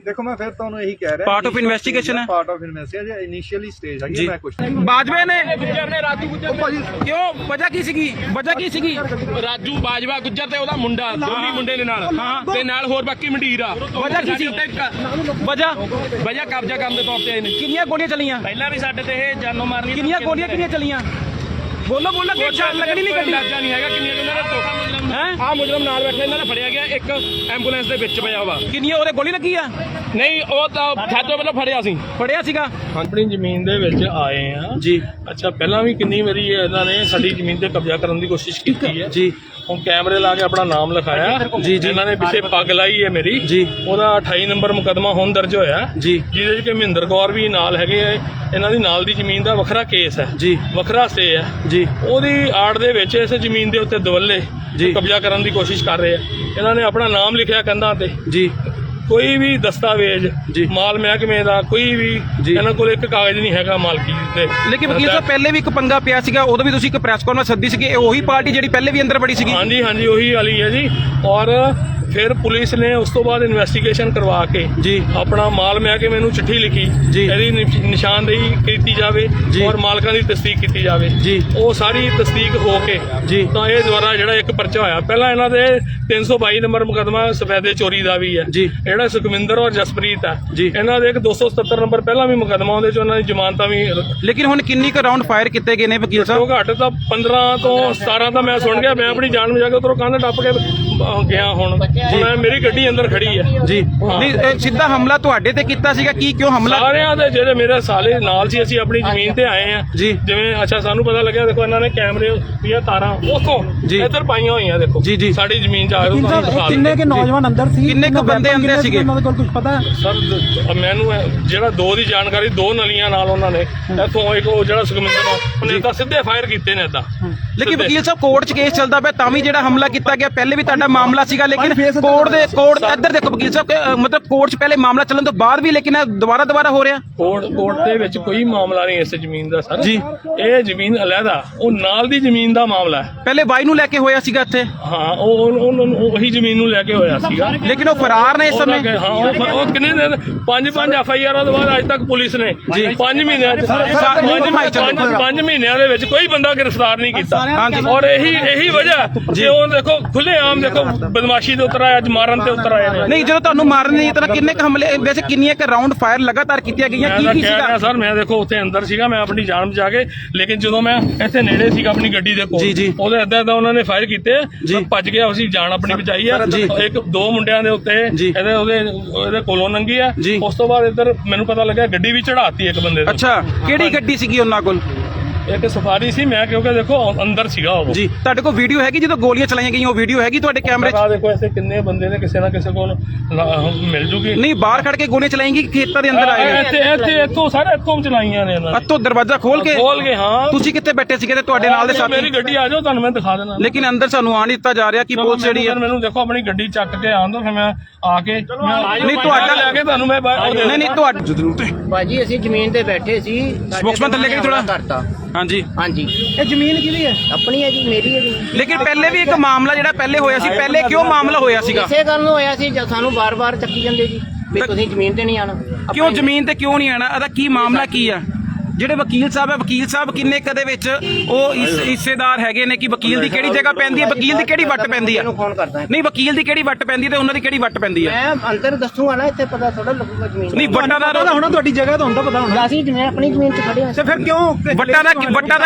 ਦੇਖੋ ਮੈਂ ਫਿਰ ਤੁਹਾਨੂੰ ਇਹੀ ਕਹਿ ਰਿਹਾ
ਪਾਰਟ ਆਫ ਇਨਵੈਸਟੀਗੇਸ਼ਨ ਹੈ,
part of investigation initially stage ਹੈ। ਮੈਂ ਕੁਝ
ਬਾਜਵੇ ਨੇ ਰਾਜੂ ਗੁੱਜਰ ਕਿਉਂ ਵਜ੍ਹਾ ਕੀ ਸੀਗੀ
ਰਾਜੂ ਬਾਜਵਾ ਗੁੱਜਰ ਤੇ ਉਹਦਾ ਮੁੰਡਾ ਦੋਨੀ ਮੁੰਡੇ ਦੇ ਨਾਲ ਤੇ ਨਾਲ ਹੋਰ ਬਾਕੀ ਮੰਡੀਰ ਆ।
ਵਜ੍ਹਾ ਕੀ ਸੀ? ਵਜ੍ਹਾ
ਕਬਜ਼ਾ ਕਰਨ ਦੇ ਤੌਰ ਤੇ ਆਏ ਨੇ।
ਕਿੰਨੀਆਂ ਗੋਲੀਆਂ ਚਲੀਆਂ?
ਪਹਿਲਾਂ ਵੀ ਸਾਡੇ ਤੇ ਇਹ ਜਾਨੋਂ ਮਾਰਨੀ।
ਕਿੰਨੀਆਂ ਗੋਲੀਆਂ ਚਲੀਆਂ? ਬੋਲੋ ਕਿ ਸ਼ਾਨ ਲੱਗਣੀ ਨਹੀਂ ਗੱਡੀ।
ਅੰਦਾਜ਼ਾ ਨਹੀਂ ਹੈਗਾ ਕਿੰਨੀਆਂ ਉਹਨਾਂ ਦਾ ਆ ਮੁਜਰਮ ਨਾਲ ਬੈਠੇ ਇਹਨਾਂ ਨੇ ਫੜਿਆ ਗਿਆ, ਇੱਕ ਐਂਬੂਲੈਂਸ ਦੇ ਵਿੱਚ ਪਿਆ ਵਾ।
ਕਿੰਨੀਆਂ ਉਹਦੇ ਗੋਲੀ ਲੱਗੀ ਆ?
ਨਹੀਂ ਉਹ ਤਾਂ ਸਾਤੋਂ ਪਹਿਲਾਂ ਫੜਿਆ ਸੀਗਾ।
ਆਪਣੀ ਜ਼ਮੀਨ ਦੇ ਵਿੱਚ ਆਏ ਆ
ਜੀ।
ਅੱਛਾ ਪਹਿਲਾਂ ਵੀ ਕਿੰਨੀ ਵਾਰੀ ਇਹਨਾਂ ਨੇ ਸਾਡੀ ਜ਼ਮੀਨ ਤੇ ਕਬਜ਼ਾ ਕਰਨ ਦੀ ਕੋਸ਼ਿਸ਼ ਕੀਤੀ ਹੈ
ਜੀ।
ਹੁਣ ਕੈਮਰੇ ਲਾ ਕੇ ਆਪਣਾ ਨਾਮ ਲਿਖਾਇਆ ਜੀ। ਇਹਨਾਂ ਨੇ ਪਿੱਛੇ ਪੱਗ ਲਾਈ ਹੈ ਮੇਰੀ
ਜੀ।
ਉਹਦਾ 28 ਨੰਬਰ ਮੁਕੱਦਮਾ ਹੁਣ ਦਰਜ ਹੋਇਆ
ਜੀ,
ਜਿਹਦੇ 'ਚ ਕਿ ਮਹਿੰਦਰ ਕੌਰ ਵੀ ਨਾਲ ਹੈਗੇ ਆ। ਇਹਨਾਂ ਦੀ ਨਾਲ ਦੀ ਜ਼ਮੀਨ ਦਾ ਵੱਖਰਾ ਕੇਸ ਹੈ
ਜੀ,
ਵੱਖਰਾ ਸਟੇ ਹੈ
ਜੀ।
ਉਹਦੀ ਆੜ ਦੇ ਵਿੱਚ ਇਸ ਜ਼ਮੀਨ ਦੇ ਉੱਤੇ ਦਵੱਲੇ ਕਬਜ਼ਾ ਕਰਨ ਦੀ ਕੋਸ਼ਿਸ਼ ਕਰ ਰਹੇ ਆ। ਇਹਨਾਂ ਨੇ ਆਪਣਾ ਨਾਮ ਲਿਖਿਆ ਕੰਧਾਂ ਤੇ ਜੀ। ਕੋਈ ਵੀ ਦਸਤਾਵੇਜ਼ ਮਾਲ ਮਹਿਕਮੇ ਦਾ ਕੋਈ ਵੀ ਇਹਨਾਂ ਕੋਲ ਇੱਕ ਕਾਗਜ਼ ਨਹੀਂ ਹੈਗਾ ਮਾਲਕੀ ਦੇ।
ਲੇਕਿਨ ਵਕੀਲ ਸਾਹਿਬ ਪਹਿਲੇ ਵੀ ਇੱਕ ਪੰਗਾ ਪਿਆ ਸੀਗਾ, ਉਦੋਂ ਵੀ ਤੁਸੀਂ ਇੱਕ ਪ੍ਰੈਸ ਕਾਨਫਰੰਸ ਸੱਦੀ ਸੀਗੀ, ਉਹੀ ਪਾਰਟੀ ਜਿਹੜੀ ਪਹਿਲੇ ਵੀ ਅੰਦਰ ਬੜੀ ਸੀਗੀ?
ਹਾਂਜੀ ਉਹੀ ਵਾਲੀ ਹੈ ਜੀ। ਔਰ ਫਿਰ ਪੁਲਿਸ ਨੇ ਉਸ ਤੋਂ ਬਾਅਦ ਇਨਵੈਸਟੀਗੇਸ਼ਨ ਕਰਵਾ ਕੇ
ਜੀ
ਆਪਣਾ ਮਾਲ ਮਹਿਕਮੇ ਨੂੰ ਚਿੱਠੀ ਲਿਖੀ ਜੀ, ਇਹਦੀ ਨਿਸ਼ਾਨਦੇਹੀ ਕੀਤੀ ਜਾਵੇ ਔਰ ਮਾਲਕਾਂ ਦੀ ਤਸਦੀਕ ਕੀਤੀ ਜਾਵੇ ਜੀ। ਉਹ ਸਾਰੀ ਤਸਦੀਕ ਹੋ ਕੇ ਜੀ ਤਾਂ ਇਹ ਦੁਆਰਾ ਜਿਹੜਾ ਇੱਕ ਪਰਚਾ ਹੋਇਆ। ਪਹਿਲਾਂ ਇਹਨਾਂ ਦੇ 322 ਨੰਬਰ ਮੁਕੱਦਮਾ ਸਫੈਦੇ ਚੋਰੀ ਦਾ ਵੀ ਹੈ ਜੀ, ਜਿਹੜਾ ਸੁਖਵਿੰਦਰ ਔਰ ਜਸਪ੍ਰੀਤ ਹੈ ਜੀ। ਇਹਨਾਂ ਦੇ ਇੱਕ 277 ਨੰਬਰ ਪਹਿਲਾਂ ਵੀ ਮੁਕੱਦਮਾ, ਉਹਦੇ ਚ ਉਹਨਾਂ ਦੀ ਜ਼ਮਾਨਤਾਂ ਵੀ।
ਲੇਕਿਨ ਹੁਣ ਕਿੰਨੀ ਕੁ ਰਾਉਂਡ ਫਾਇਰ ਕੀਤੇ ਗਏ ਨੇ ਵਕੀਲ ਸਾਹਿਬ?
ਘੱਟ ਤਾਂ 15 ਤੋਂ 17 ਤਾਂ ਮੈਂ ਸੁਣ ਗਿਆ। ਮੈਂ ਆਪਣੀ ਜਾਨ ਬਚਾ ਕੇ ਉੱਧਰੋਂ ਕੰਧ ਟੱਪ ਕੇ ਗਿਆ। ਹੁਣ ਮੇਰੀ ਗੱਡੀ ਅੰਦਰ ਖੜੀ ਹੈ ਜੀ।
ਨਹੀਂ ਸਿੱਧਾ ਹਮਲਾ ਤੁਹਾਡੇ ਤੇ ਕੀਤਾ ਸੀਗਾ? ਕਿਉਂ ਹਮਲਾ?
ਸਾਰਿਆਂ ਦੇ ਜਿਹੜੇ ਮੇਰੇ ਸਾਲੇ ਨਾਲ ਸੀ, ਅਸੀਂ ਆਪਣੀ ਜ਼ਮੀਨ ਤੇ ਆਏ ਆ ਜੀ। ਜਿਵੇਂ ਅੱਛਾ ਸਾਨੂੰ ਪਤਾ ਲੱਗਿਆ, ਦੇਖੋ ਇਹਨਾਂ ਨੇ ਕੈਮਰੇ ਦੀਆਂ ਤਾਰਾਂ ਉੱਥੋਂ ਇੱਧਰ ਪਾਈਆਂ ਹੋਈਆਂ, ਦੇਖੋ ਜੀ ਸਾਡੀ ਜ਼ਮੀਨ 'ਚ ਆਏ।
ਕਿੰਨੇ ਕੇ ਨੌਜਵਾਨ ਅੰਦਰ ਸੀ?
ਕਿੰਨੇ ਕੁ ਬੰਦੇ ਅੰਦਰ ਸੀਗੇ?
ਉਹਨਾਂ ਦੇ ਕੋਲ ਕੁਝ ਪਤਾ
ਸਰ ਮੈਨੂੰ ਜਿਹੜਾ 2 ਦੀ ਜਾਣਕਾਰੀ, 2 ਨਲੀਆਂ ਨਾਲ ਉਹਨਾਂ ਨੇ ਇੱਥੋਂ ਇੱਕ ਉਹ ਜਿਹੜਾ ਸੁਖਮਿੰਦਰ ਉਹਨੇ ਤਾਂ ਸਿੱਧੇ ਫਾਇਰ ਕੀਤੇ ਨੇ ਏਦਾਂ।
ਲੇਕਿਨ ਵਕੀਲ ਸਾਹਿਬ ਕੋਰਟ 'ਚ ਕੇਸ ਚੱਲਦਾ ਪਿਆ ਤਾਂ ਵੀ ਜਿਹੜਾ ਹਮਲਾ ਕੀਤਾ ਗਿਆ, ਪਹਿਲੇ ਵੀ ਤੁਹਾਡਾ ਤੁਹਾਡਾ ਮਾਮਲਾ ਸੀਗਾ, ਲੇਕਿਨ ਕੋਰਟ ਇੱਧਰ ਦੇਖੋ ਵਕੀਲ ਸਾਹਿਬ, ਮਤਲਬ ਕੋਰਟ 'ਚ ਪਹਿਲੇ ਮਾਮਲਾ ਚੱਲਣ ਤੋਂ ਬਾਅਦ ਵੀ ਲੇਕਿਨ ਦੁਬਾਰਾ ਹੋ ਰਿਹਾ।
ਕੋਰਟ ਦੇ ਵਿੱਚ ਕੋਈ ਮਾਮਲਾ ਨਹੀਂ ਇਸ ਜ਼ਮੀਨ ਦਾ ਸਰ ਜੀ, ਇਹ ਜ਼ਮੀਨ ਅਲੱਗਾ, ਉਹ ਨਾਲ ਦੀ ਜ਼ਮੀਨ ਦਾ ਮਾਮਲਾ ਹੈ।
ਪਹਿਲੇ ਬਾਈ ਨੂੰ ਲੈ ਕੇ ਹੋਇਆ ਸੀਗਾ ਇੱਥੇ,
ਹਾਂ ਉਹੀ ਜ਼ਮੀਨ ਨੂੰ ਲੈ ਕੇ ਹੋਇਆ ਸੀਗਾ,
ਲੇਕਿਨ ਉਹ ਫਰਾਰ ਨੇ ਇਸ ਸਮੇਂ।
ਹਾਂ ਉਹ ਕਿੰਨੇ ਦਿਨ 5 FIR ਤੋਂ ਬਾਅਦ ਅੱਜ ਤੱਕ ਪੁਲਿਸ ਨੇ 5 ਮਹੀਨਿਆਂ 5 ਮਹੀਨਿਆਂ ਦੇ ਵਿੱਚ ਕੋਈ ਬੰਦਾ ਗ੍ਰਿਫਤਾਰ ਨਹੀਂ ਕੀਤਾ। ਔਰ ਇਹੀ ਵਜ੍ਹਾ ਜੇ ਉਹ ਦੇਖੋ ਖੁੱਲੇ ਆਮ ਦੇਖੋ ਬਦਮਾਸ਼ੀ ਦੇ ਉਤਰ ਆਏ, ਅੱਜ ਮਾਰਨ ਤੇ ਉਤਰ ਆਏ ਨੇ।
ਨਹੀਂ ਜਦੋਂ ਤੁਹਾਨੂੰ ਮਾਰਨ ਨਹੀਂ ਤਾਂ ਕਿੰਨੇ ਕ ਹਮਲੇ, ਵੈਸੇ ਕਿੰਨੀਆਂ ਕ ਰਾਉਂਡ ਫਾਇਰ ਲਗਾਤਾਰ ਕੀਤੀਆਂ ਗਈਆਂ, ਕੀ ਸੀਗਾ
ਸਰ? ਮੈਂ ਦੇਖੋ ਉੱਥੇ ਅੰਦਰ ਸੀਗਾ, ਮੈਂ ਆਪਣੀ ਜਾਨ ਬਚਾ ਕੇ, ਲੇਕਿਨ ਜਦੋਂ ਮੈਂ ਇੱਥੇ ਨੇੜੇ ਸੀਗਾ ਆਪਣੀ ਗੱਡੀ ਦੇ ਕੋਲ, ਉਹਦੇ ਏਦਾਂ ਉਹਨਾਂ ਨੇ ਫਾਇਰ ਕੀਤੇ, ਭੱਜ ਗਿਆ, ਅਸੀਂ ਜਾਨ ਆਪਣੀ ਬਚਾਈ ਆ। ਇੱਕ 2 ਮੁੰਡਿਆਂ ਦੇ ਉੱਤੇ ਉਹਦੇ ਕੋਲੋਂ ਲੰਘੀ ਆ। ਉਸ ਤੋਂ ਬਾਅਦ ਇੱਧਰ ਮੈਨੂੰ ਪਤਾ ਲੱਗਿਆ ਗੱਡੀ ਵੀ ਚੜਾਤੀ ਇੱਕ ਬੰਦੇ ਨੇ।
ਅੱਛਾ, ਕਿਹੜੀ ਗੱਡੀ ਸੀਗੀ ਉਹਨਾਂ ਕੋਲ?
ਇੱਕ ਸਫਾਰੀ ਸੀ। ਮੈਂ ਕਿਉਂਕਿ ਦੇਖੋ ਅੰਦਰ ਸੀਗਾ ਉਹ
ਜੀ। ਤੁਹਾਡੇ ਕੋਲ ਵੀਡੀਓ ਹੈਗੀ ਜਦੋਂ ਗੋਲੀਆਂ ਚਲਾਈਆਂ ਗਈਆਂ, ਉਹ ਵੀਡੀਓ ਹੈਗੀ ਤੁਹਾਡੇ ਕੈਮਰੇ 'ਚ?
ਦੇਖੋ ਐਸੇ ਕਿੰਨੇ ਬੰਦੇ ਨੇ, ਕਿਸੇ ਨਾ ਕਿਸੇ ਕੋਲ ਮਿਲ ਜੂਗੀ।
ਨਹੀਂ ਬਾਹਰ ਖੜ ਕੇ ਗੋਲੀਆਂ ਚਲਾਏਂਗੀ, ਖੇਤਾਂ ਦੇ ਅੰਦਰ ਆਏ
ਇੱਥੋਂ ਚਲਾਈਆਂ ਨੇ ਇਹਨਾਂ ਨੇ।
ਇੱਥੋਂ ਦਰਵਾਜ਼ਾ ਖੋਲ ਕੇ?
ਹਾਂ।
ਤੁਸੀਂ ਕਿੱਥੇ ਬੈਠੇ ਸੀਗੇ ਤੇ ਤੁਹਾਡੇ ਨਾਲ ਦੇ ਸਾਥੀ?
ਮੇਰੀ ਗੱਡੀ ਆ ਜਾਓ, ਤੁਹਾਨੂੰ ਮੈਂ ਦਿਖਾ ਦੇਣਾ।
ਲੇਕਿਨ ਅੰਦਰ ਸਾਨੂੰ ਆਣ ਦਿੱਤਾ ਜਾ ਰਿਹਾ ਕਿ ਪੁਲਿਸ ਜਿਹੜੀ ਹੈ।
ਮੈਨੂੰ ਦੇਖੋ ਆਪਣੀ ਗੱਡੀ ਚੱਕ ਕੇ ਆਉਣ ਦੋ, ਫਿਰ ਮੈਂ ਆ ਕੇ
ਨਹੀਂ ਤੁਹਾਡਾ
ਲੈ ਕੇ ਤੁਹਾਨੂੰ ਮੈਂ
ਨਹੀਂ ਤੁਹਾਡਾ
ਭਾਜੀ ਅਸੀਂ ਜ਼ਮੀਨ ਤੇ ਬੈਠੇ ਸੀ,
ਸਪੋਕਸਮੈਨ ਥੱਲੇ ਕਰੀ ਥੋੜਾ
ਕਰਤਾ।
ਹਾਂਜੀ
ਇਹ ਜ਼ਮੀਨ ਕਿਹਦੀ ਹੈ? ਆਪਣੀ ਹੈ ਜੀ, ਮੇਰੀ ਹੈ ਜੀ।
ਲੇਕਿਨ ਪਹਿਲੇ ਵੀ ਇੱਕ ਮਾਮਲਾ ਜਿਹੜਾ ਪਹਿਲੇ ਹੋਇਆ ਸੀ, ਪਹਿਲੇ ਕਿਉਂ ਮਾਮਲਾ ਹੋਇਆ ਸੀਗਾ?
ਇਸੇ ਗੱਲ ਨੂੰ ਹੋਇਆ ਸੀ, ਜਦ ਸਾਨੂੰ ਬਾਰ-ਬਾਰ ਚੱਕੀ ਜਾਂਦੇ ਜੀ ਵੀ ਤੁਸੀਂ ਜ਼ਮੀਨ ਤੇ ਨਹੀਂ ਆਣਾ।
ਕਿਉਂ ਜ਼ਮੀਨ ਤੇ ਕਿਉਂ ਨਹੀਂ ਆਣਾ? ਇਹਦਾ ਕੀ ਮਾਮਲਾ ਕੀ ਆ? ਜਿਹੜੇ ਵਕੀਲ ਸਾਹਿਬ ਕਿੰਨੇ ਕਦੇ ਵਿੱਚ ਉਹ ਹਿੱਸੇਦਾਰ ਹੈਗੇ ਨੇ ਕਿ ਵਕੀਲ ਦੀ ਕਿਹੜੀ ਜਗ੍ਹਾ ਪੈਂਦੀ ਹੈ, ਵਕੀਲ ਦੀ ਕਿਹੜੀ ਵੱਟ ਪੈਂਦੀ ਹੈ? ਨਹੀਂ ਵਕੀਲ ਦੀ ਕਿਹੜੀ ਵੱਟ ਪੈਂਦੀ ਹੈ ਤੇ ਉਹਨਾਂ ਦੀ ਕਿਹੜੀ ਵੱਟ ਪੈਂਦੀ ਹੈ?
ਮੈਂ ਅੰਦਰ ਦੱਸੂਗਾ ਨਾ, ਇੱਥੇ ਪਤਾ ਥੋੜਾ ਲੱਗੂਗਾ ਜ਼ਮੀਨ।
ਨਹੀਂ ਵੱਟਾਂ ਦਾ
ਹੋਣਾ, ਤੁਹਾਡੀ ਜਗ੍ਹਾ ਤਾਂ ਹੁੰਦਾ ਪਤਾ ਹੋਣਾ।
ਅਸੀਂ ਜਿਵੇਂ ਆਪਣੀ ਜ਼ਮੀਨ ਤੇ ਖੜੇ ਹਾਂ
ਤੇ ਫਿਰ ਕਿਉਂ ਵੱਟਾਂ ਦਾ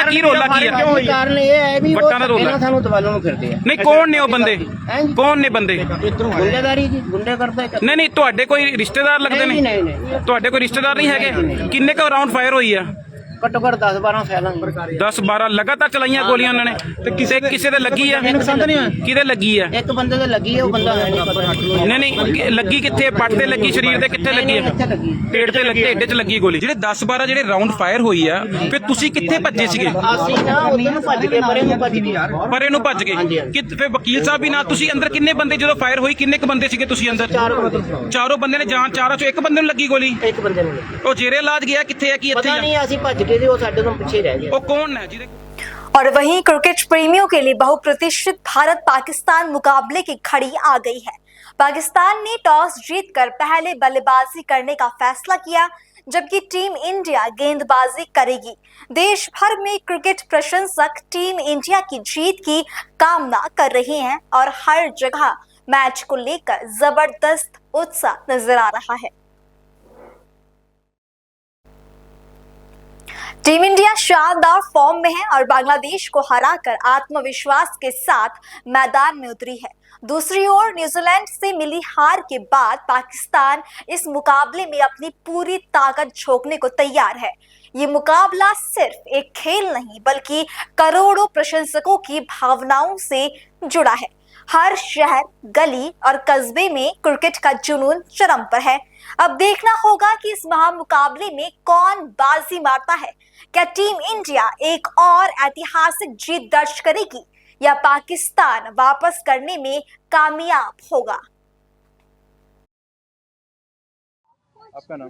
ਕੀ ਰੋਲਾ ਕੀ ਹੈ?
ਕਾਰਨ ਇਹ ਹੈ ਵੀ
ਵੱਟਾਂ ਦਾ ਰੋਲਾ
ਸਾਨੂੰ ਦਵਾਲੋਂ ਨੂੰ ਫਿਰਦੇ ਆ।
ਨਹੀਂ ਕੌਣ ਨੇ ਉਹ ਬੰਦੇ? ਕੌਣ ਨੇ ਬੰਦੇ?
ਗੁੰਡੇਦਾਰੀ ਜੀ, ਗੁੰਡੇ ਕਰਦੇ।
ਨਹੀਂ ਤੁਹਾਡੇ ਕੋਈ ਰਿਸ਼ਤੇਦਾਰ ਲੱਗਦੇ ਨੇ?
ਨਹੀਂ
ਤੁਹਾਡੇ ਕੋਈ ਰਿਸ਼ਤੇਦਾਰ ਨਹੀਂ ਹੈਗੇ? ਕਿੰਨੇ ਕੁ ਰਾਉਂਡ ਫਾਇਰ ਹੋਈ ਆ?
ਘੱਟੋ ਘੱਟ 10-12 ਫੈਲਾਂ
10-12 ਲਗਾਤਾਰ ਚਲਾਈਆਂ ਗੋਲੀਆਂ ਉਹਨਾਂ ਨੇ। ਤੇ ਕਿਸੇ ਦੇ ਲੱਗੀ ਆ? ਕਿਹਦੇ ਲੱਗੀ ਆ?
ਇੱਕ ਬੰਦੇ ਤੇ ਲੱਗੀ ਹੈ, ਉਹ ਬੰਦਾ ਹੈ ਨਹੀਂ ਪਤਾ।
ਨਹੀਂ ਲੱਗੀ ਕਿੱਥੇ? ਪੱਟ ਤੇ ਲੱਗੀ, ਸਰੀਰ ਦੇ ਕਿੱਥੇ ਲੱਗੀ ਹੈ? ਢਿੱਡ ਤੇ ਲੱਗੀ, ਢਿੱਡ 'ਚ ਲੱਗੀ ਗੋਲੀ। ਜਿਹੜੇ 10-12 ਜਿਹੜੇ ਰਾਉਂਡ ਫਾਇਰ ਹੋਈ ਆ, ਫਿਰ ਤੁਸੀਂ ਕਿੱਥੇ ਭੱਜੇ ਸੀਗੇ?
ਅਸੀਂ ਨਾ ਉਧਰ ਨੂੰ ਭੱਜ ਗਏ, ਪਰੇ ਨੂੰ ਭੱਜ ਗਏ।
ਫਿਰ ਵਕੀਲ ਸਾਹਿਬ ਵੀ ਨਾ, ਤੁਸੀਂ ਅੰਦਰ ਕਿੰਨੇ ਬੰਦੇ ਜਦੋਂ ਫਾਇਰ ਹੋਈ ਕਿੰਨੇ ਕ ਬੰਦੇ ਸੀਗੇ ਤੁਸੀਂ ਅੰਦਰ? ਚਾਰੋਂ ਬੰਦੇ ਨੇ ਜਾਨ, ਚਾਰਾਂ 'ਚੋਂ ਇੱਕ ਬੰਦੇ ਨੂੰ ਲੱਗੀ ਗੋਲੀ?
ਇੱਕ ਬੰਦੇ ਨੂੰ।
ਉਹ ਜੇਰੇ ਇਲਾਜ ਗਿਆ ਕਿੱਥੇ ਹੈ? ਕੀ ਇੱਥੇ?
ਪਤਾ ਨਹੀਂ, ਅਸੀਂ ਭੱਜ ਗਏ, वो साढ़े तो पीछे रह गया।
वो कौन है?
और वहीं क्रिकेट प्रेमियों के लिए बहुप्रतीक्षित भारत पाकिस्तान मुकाबले की घड़ी आ गई है। पाकिस्तान ने टॉस जीतकर पहले बल्लेबाजी करने का फैसला किया, जबकि टीम इंडिया गेंदबाजी करेगी। देश भर में क्रिकेट प्रशंसक टीम इंडिया की जीत की कामना कर रहे हैं और हर जगह मैच को लेकर जबरदस्त उत्साह नजर आ रहा है। टीम इंडिया शानदार फॉर्म में है और बांग्लादेश को हराकर आत्मविश्वास के साथ मैदान में उतरी है। दूसरी ओर न्यूजीलैंड से मिली हार के बाद पाकिस्तान इस मुकाबले में अपनी पूरी ताकत झोंकने को तैयार है। ये मुकाबला सिर्फ एक खेल नहीं बल्कि करोड़ों प्रशंसकों की भावनाओं से जुड़ा है। हर शहर, गली और कस्बे में क्रिकेट का जुनून चरम पर है। अब देखना होगा कि इस महामुकाबले में कौन बाजी मारता है। क्या टीम इंडिया एक और ऐतिहासिक जीत दर्ज करेगी या पाकिस्तान वापस करने में कामयाब होगा?
आपका नाम?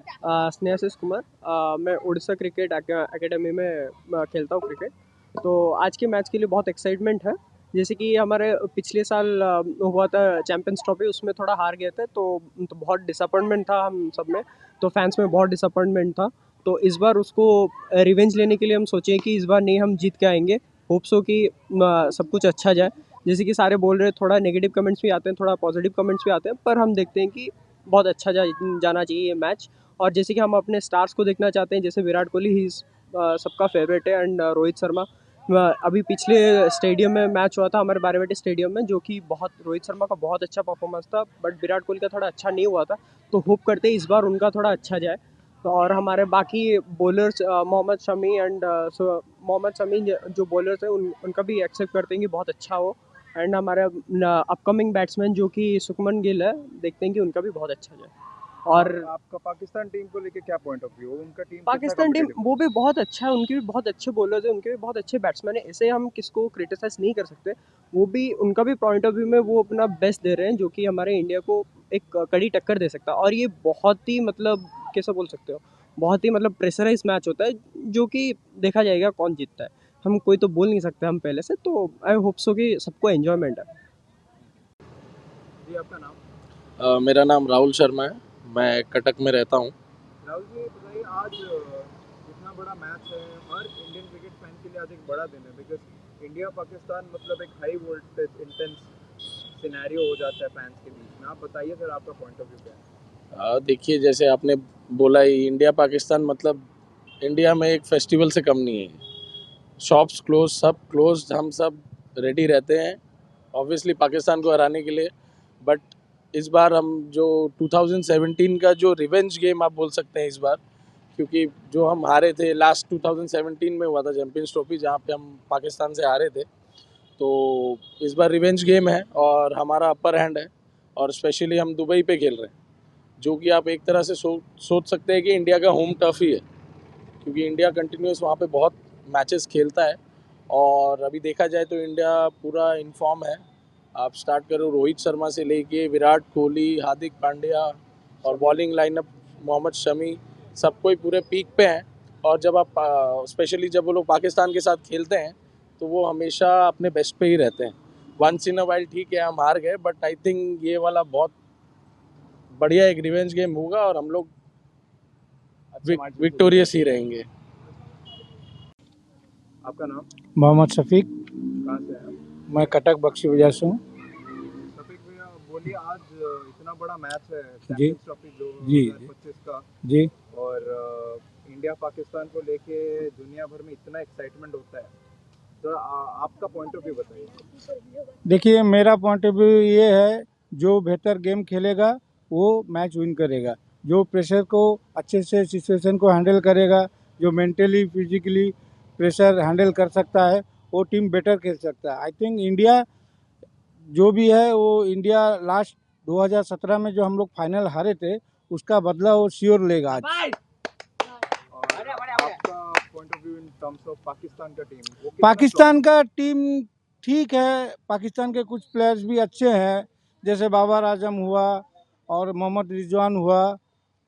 स्नेहाशीष कुमार। मैं उड़ीसा क्रिकेट एकेडमी में खेलता हूँ क्रिकेट। तो आज के मैच के लिए बहुत एक्साइटमेंट है। जैसे कि हमारे पिछले साल हुआ था चैंपियंस ट्रॉफी, उसमें थोड़ा हार गए थे तो बहुत डिसअपॉइंटमेंट था हम सब में, तो फैंस में बहुत डिसअपॉइंटमेंट था। तो इस बार उसको रिवेंज लेने के लिए हम सोचे कि इस बार नहीं, हम जीत के आएंगे। होप्स हो कि सब कुछ अच्छा जाए। जैसे कि सारे बोल रहे, थोड़ा नेगेटिव कमेंट्स भी आते हैं, थोड़ा पॉजिटिव कमेंट्स भी आते हैं, पर हम देखते हैं कि बहुत अच्छा जाना चाहिए ये मैच। और जैसे कि हम अपने स्टार्स को देखना चाहते हैं, जैसे विराट कोहली ही सबका फेवरेट है, एंड रोहित शर्मा। अभी पिछले स्टेडियम में मैच हुआ था हमारे बाराबंकी स्टेडियम में, जो कि बहुत रोहित शर्मा का बहुत अच्छा परफॉर्मेंस था, बट विराट कोहली का थोड़ा अच्छा नहीं हुआ था। तो होप करते हैं इस बार उनका थोड़ा अच्छा जाए। और हमारे बाकी बॉलर्स मोहम्मद शमी जो बॉलर्स हैं उनका भी एक्सेप्ट करते हैं कि बहुत अच्छा हो। एंड हमारे अपकमिंग बैट्समैन जो कि शुभमन गिल है, देखते हैं कि उनका भी बहुत अच्छा जाए। और
आपका पाकिस्तान टीम को लेके क्या पॉइंट ऑफ व्यू? उनका टीम
पाकिस्तान टीम वो भी बहुत अच्छा है, उनके भी बहुत अच्छे बॉलर्स हैं, उनके भी बहुत अच्छे बैट्समैन हैं, ऐसे हम किसको क्रिटिसाइज नहीं कर सकते। वो भी उनका भी पॉइंट ऑफ व्यू में वो अपना बेस्ट दे रहे हैं, जो कि हमारे इंडिया को एक कड़ी टक्कर दे सकता है। और ये बहुत ही मतलब कैसा बोल सकते हो, बहुत ही मतलब प्रेशराइज मैच होता है, जो कि देखा जाएगा कौन जीतता है। हम कोई तो बोल नहीं सकते हम पहले से, तो आई होप सो कि सबको एंजॉयमेंट है।
जी आपका नाम?
मेरा नाम राहुल शर्मा है, मैं कटक में रहता हूँ।
राहुल जी बताइए, आज इतना बड़ा मैच है, हर इंडियन क्रिकेट फैन के लिए आज एक बड़ा दिन है, बिकॉज इंडिया पाकिस्तान मतलब एक हाई वोल्टेज इंटेंस सिनेरियो हो जाता है फैंस के बीच में। आप बताइए सर, आपका पॉइंट ऑफ व्यू क्या है?
देखिए, जैसे आपने बोला ही, इंडिया पाकिस्तान मतलब इंडिया में एक फेस्टिवल से कम नहीं है। शॉप्स क्लोज, सब क्लोज, हम सब रेडी रहते हैं ऑब्वियसली पाकिस्तान को हराने के लिए। बट इस बार हम जो 2017 का जो रिवेंज गेम आप बोल सकते हैं इस बार, क्योंकि जो हम हारे थे लास्ट 2017 में हुआ था चैम्पियंस ट्रॉफी, जहाँ पे हम पाकिस्तान से हारे थे, तो इस बार रिवेंज गेम है और हमारा अपर हैंड है। और स्पेशली हम दुबई पे खेल रहे हैं, जो कि आप एक तरह से सोच सकते हैं कि इंडिया का होम टर्फ ही है, क्योंकि इंडिया कंटिन्यूस वहाँ पे बहुत मैचेस खेलता है। और अभी देखा जाए तो इंडिया पूरा इनफॉर्म है। आप स्टार्ट करो रोहित शर्मा से लेके विराट कोहली, हार्दिक पांड्या और बॉलिंग लाइनअप मोहम्मद शमी, सब कोई पूरे पीक पे हैं। और जब आप स्पेशली जब वो लोग पाकिस्तान के साथ खेलते हैं तो वो हमेशा अपने बेस्ट पे ही रहते हैं। वंस इन अ वाइल ठीक है हम हार गए, बट आई थिंक ये वाला बहुत बढ़िया एक रिवेंज गेम होगा और हम लोग विक्टोरियस ही रहेंगे।
आपका नाम?
मोहम्मद शफीक,
कहाँ से हैं?
मैं कटक बख्शी बाजार से हूँ।
शफीक भैया बोलिए, आज इतना बड़ा मैच है
जी
चैंपियंस ट्रॉफी 2025 का,
जी,
और इंडिया पाकिस्तान को लेके दुनिया भर में इतना एक्साइटमेंट होता है, तो आपका पॉइंट ऑफ व्यू बताइए।
देखिए मेरा पॉइंट ऑफ व्यू ये है, जो बेहतर गेम खेलेगा वो मैच विन करेगा। जो प्रेशर को अच्छे से सिचुएशन को हैंडल करेगा, जो मेंटली फिजिकली प्रेशर हैंडल कर सकता है, वो टीम बेटर खेल सकता है। आई थिंक इंडिया जो भी है वो इंडिया लास्ट 2017 में जो हम लोग फाइनल हारे थे, उसका बदला वो श्योर लेगा आज।
आपका point of view in terms of Pakistan का टीम?
पाकिस्तान का टीम ठीक है, पाकिस्तान के कुछ प्लेयर्स भी अच्छे हैं, जैसे बाबर आजम हुआ और मोहम्मद रिजवान हुआ,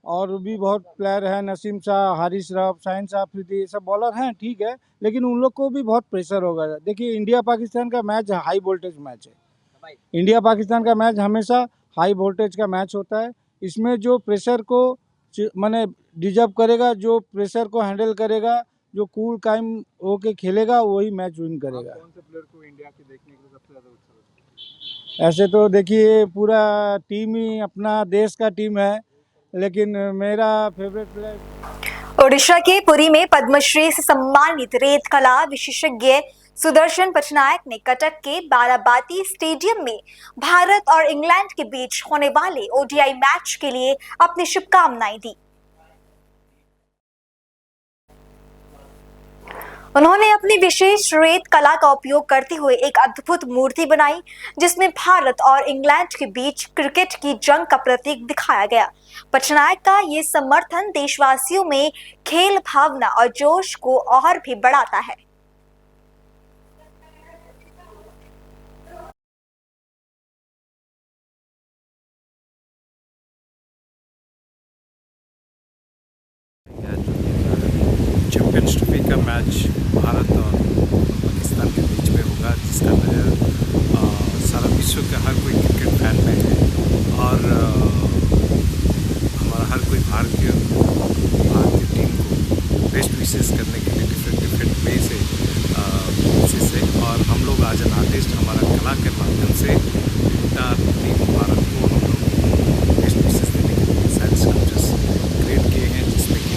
और भी बहुत प्लेयर हैं, नसीम शाह, हारिस रफ, शाहीन शाह अफरीदी, ये सब बॉलर हैं, ठीक है, लेकिन उन लोग को भी बहुत प्रेशर होगा। देखिए इंडिया पाकिस्तान का मैच हाई वोल्टेज मैच है। इंडिया पाकिस्तान का मैच हमेशा हाई वोल्टेज का मैच होता है। इसमें जो प्रेशर को माने डिजर्व करेगा, जो प्रेशर को हैंडल करेगा, जो कूल काइम होके खेलेगा, वही मैच विन करेगा।
कौन से प्लेयर को इंडिया के देखने के लिए सबसे ज़्यादा उत्साह?
ऐसे तो देखिए पूरा टीम ही अपना देश का टीम है, लेकिन मेरा फेवरेट प्लेयर
ओडिशा के पुरी में पद्मश्री से सम्मानित रेत कला विशेषज्ञ सुदर्शन पटनायक ने कटक के बाराबाती स्टेडियम में भारत और इंग्लैंड के बीच होने वाले ओडीआई मैच के लिए अपनी शुभकामनाएं दी। उन्होंने अपनी विशेष रेत कला का उपयोग करते हुए एक अद्भुत मूर्ति बनाई, जिसमें भारत और इंग्लैंड के बीच क्रिकेट की जंग का प्रतीक दिखाया गया। पटनायक का ये समर्थन देशवासियों में खेल भावना और जोश को और भी बढ़ाता है।
चैंपियंस ट्रॉफी का मैच भारत और पाकिस्तान के बीच में होगा, जिसका नज़र सारा विश्व का हर कोई क्रिकेट फैन में है, और हमारा हर कोई भारतीय टीम को बेस्ट विशेष करने के लिए डिफरेंट वे से कोशिश है। और हम लोग आज एन आर्टिस्ट हमारा कला के माध्यम से टीम भारत को हम लोग बेस्ट विशेष देने के लिए साइड स्कल्पचर्स क्रिएट किए हैं, जिसमें कि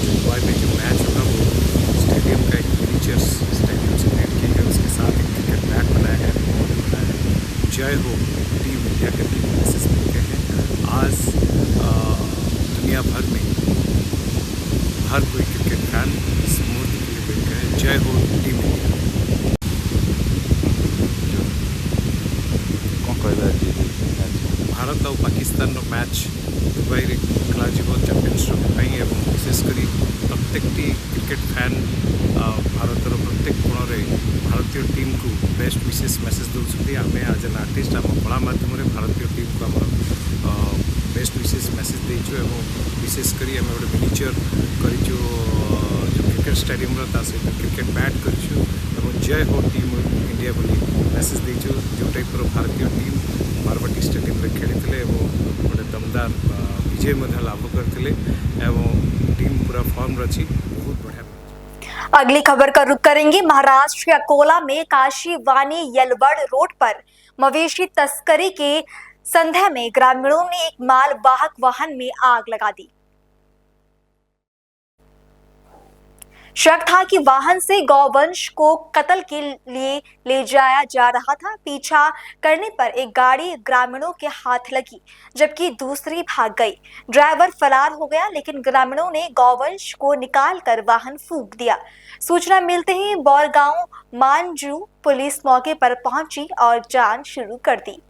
दुबई में जो मैच होगा वो स्टेडियम का एक मिनीचर्स स्टेडियम से क्रिएट किया गया, उसके साथ एक क्रिकेट बैट बनाया है, बॉल बनाया है, जय हो टीम इंडिया करके मैसेज मिलते हैं। आज दुनिया भर में हर कोई क्रिकेट फैन इस मूर्ति के लिए बैठ गए, जय हो टीम इंडिया। भारत कहता पाकिस्तान मैच दुबई खेलाଯିव चैंपियंस ट्रॉफी एवं विशेषकर प्रत्येक क्रिकेट फैन भारतर प्रत्येक कोण भारतीय टीम को बेस्ट विशेष मेसेज दूसरी आम आज एन आर्टिस्ट आम कला मध्यम भारतीय टीम को आम बेस्ट विशेष मेसेज देचु एवं विशेषकर आम गोटे मिनिचर कर क्रिकेट स्टेडियम सहित क्रिकेट बैट करूँ जय हो टीम इंडिया बोली मेसेज देचु जो टाइप भारतीय टीम बारवाटी स्टेडियम रे खेली गोटे दमदार विजय लाभ करते टीम पूरा फॉर्म रही बहुत बढ़िया।
अगली खबर का रुख करेंगे महाराष्ट्र के अकोला में काशीवानी यलवड़ रोड पर मवेशी तस्करी के संदेह में ग्रामीणों ने एक मालवाहक वाहन में आग लगा दी। शक था कि वाहन से गौवंश को कत्ल के लिए ले जाया जा रहा था। पीछा करने पर एक गाड़ी ग्रामीणों के हाथ लगी जबकि दूसरी भाग गई। ड्राइवर फरार हो गया, लेकिन ग्रामीणों ने गौवंश को निकालकर वाहन फूंक दिया। सूचना मिलते ही बोरगांव मांजू पुलिस मौके पर पहुंची और जांच शुरू कर दी।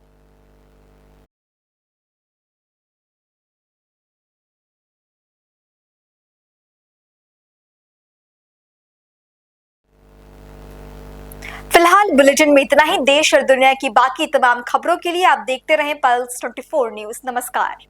फिलहाल बुलेटिन में इतना ही। देश और दुनिया की बाकी तमाम खबरों के लिए आप देखते रहें पल्स 24 न्यूज। नमस्कार।